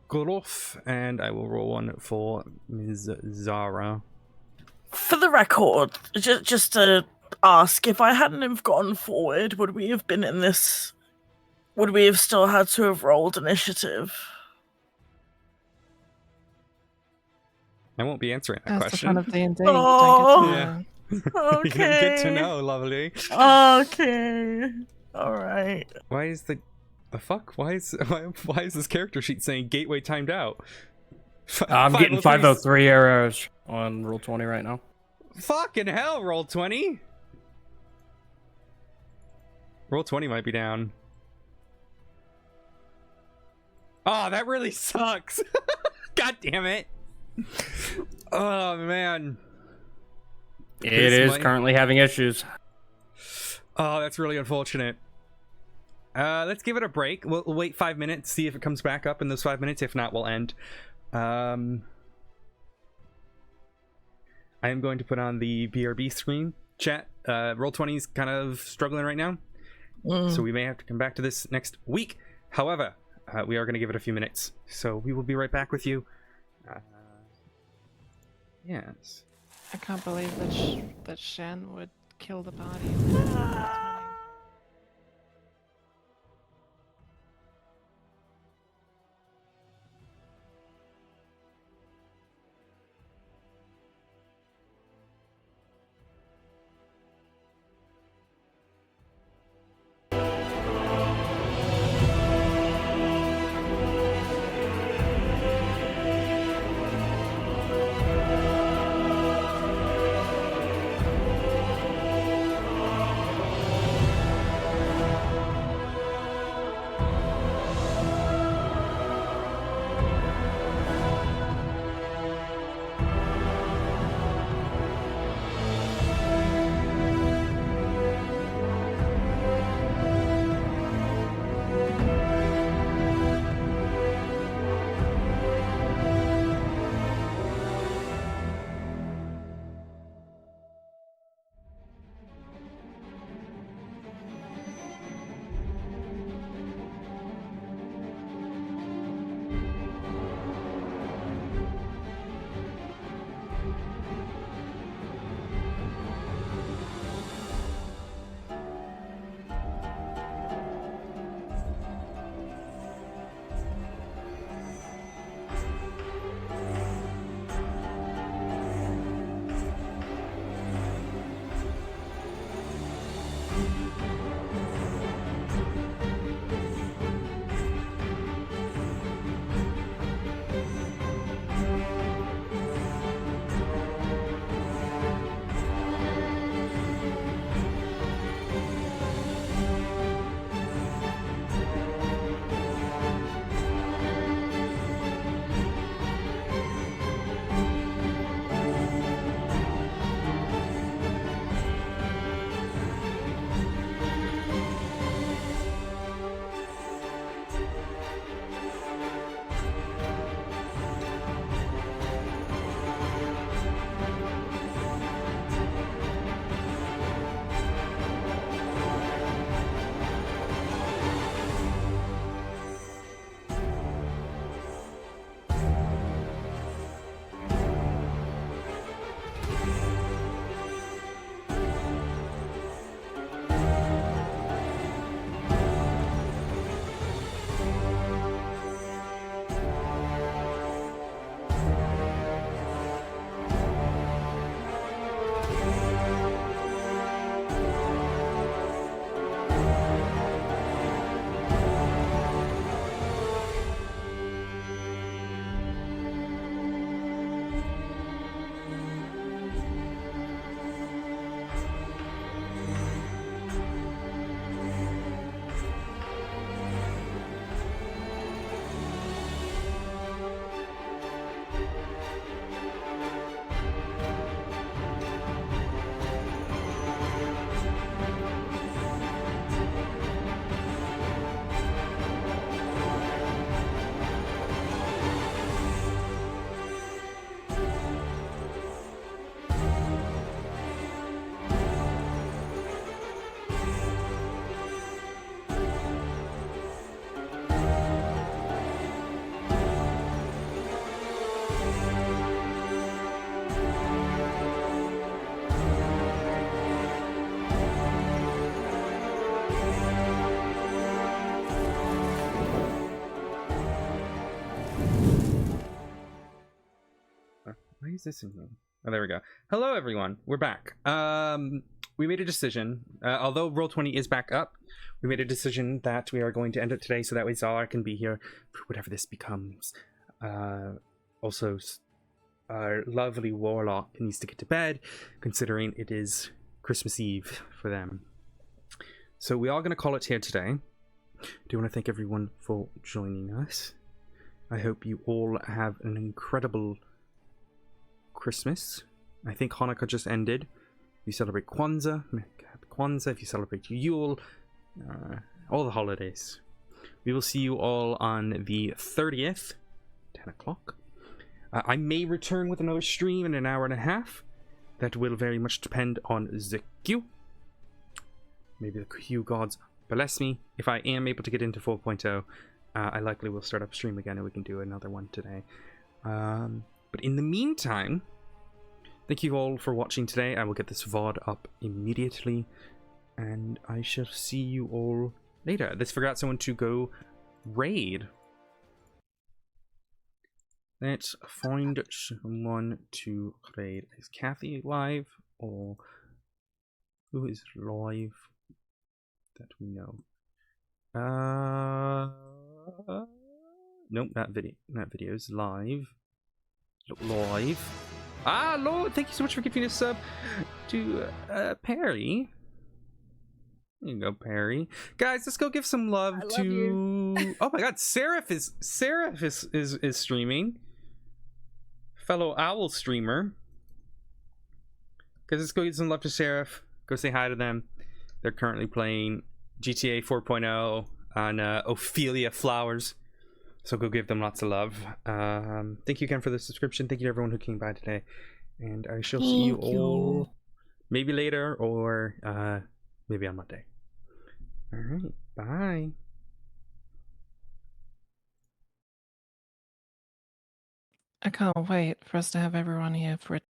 Gorof, and I will roll one for Ms. Zara. For the record, just to ask, if I hadn't have gone forward, would we have been in this? Would we have still had to have rolled initiative? I won't be answering that That's the question. fun of D&D. Oh. Yeah. Okay. Good to know, lovely. Okay. All right. Why is the fuck? Why is this character sheet saying gateway timed out? I'm getting 503's 503 arrows on roll 20 right now. Fucking hell, roll 20. Roll 20 might be down. Oh, that really sucks. God damn it. Oh man. It is currently having issues. Oh, that's really unfortunate. Let's give it a break. We'll wait 5 minutes, see if it comes back up in those 5 minutes. If not, we'll end. I am going to put on the BRB screen chat. Roll20's kind of struggling right now, so we may have to come back to this next week. However, we are going to give it a few minutes, so we will be right back with you. Yes. I can't believe that Shen would kill the party. is this in here? Oh, there we go. Hello, everyone. We're back. We made a decision. Although Roll20 is back up, we made a decision that we are going to end it today, so that way Zalar can be here for whatever this becomes. Also, our lovely warlock needs to get to bed, considering it is Christmas Eve for them. So we are going to call it here today. I do want to thank everyone for joining us. I hope you all have an incredible Christmas. I think Hanukkah just ended. If you celebrate Kwanzaa, happy Kwanzaa. If you celebrate Yule, all the holidays. We will see you all on the 30th, 10 o'clock. I may return with another stream in an hour and a half. That will very much depend on the queue. Maybe the queue gods bless me. If I am able to get into 4.0, I likely will start up stream again and we can do another one today. But in the meantime, thank you all for watching today. I will get this VOD up immediately, and I shall see you all later. Let's figure out someone to go raid. Let's find someone to raid. Is Kathy live, or who is live that we know? Nope, that video is live. Live. Ah, Lord, thank you so much for giving a sub to Perry. There you go, Perry. Guys, let's go give some love to you. Oh my god, Seraph is streaming. Fellow Owl streamer. Guys, let's go give some love to Seraph. Go say hi to them. They're currently playing GTA 4.0 on Ophelia Flowers. So go give them lots of love. Thank you again for the subscription. Thank you to everyone who came by today. And I shall see you all maybe later or maybe on Monday. Alright, bye. I can't wait for us to have everyone here for a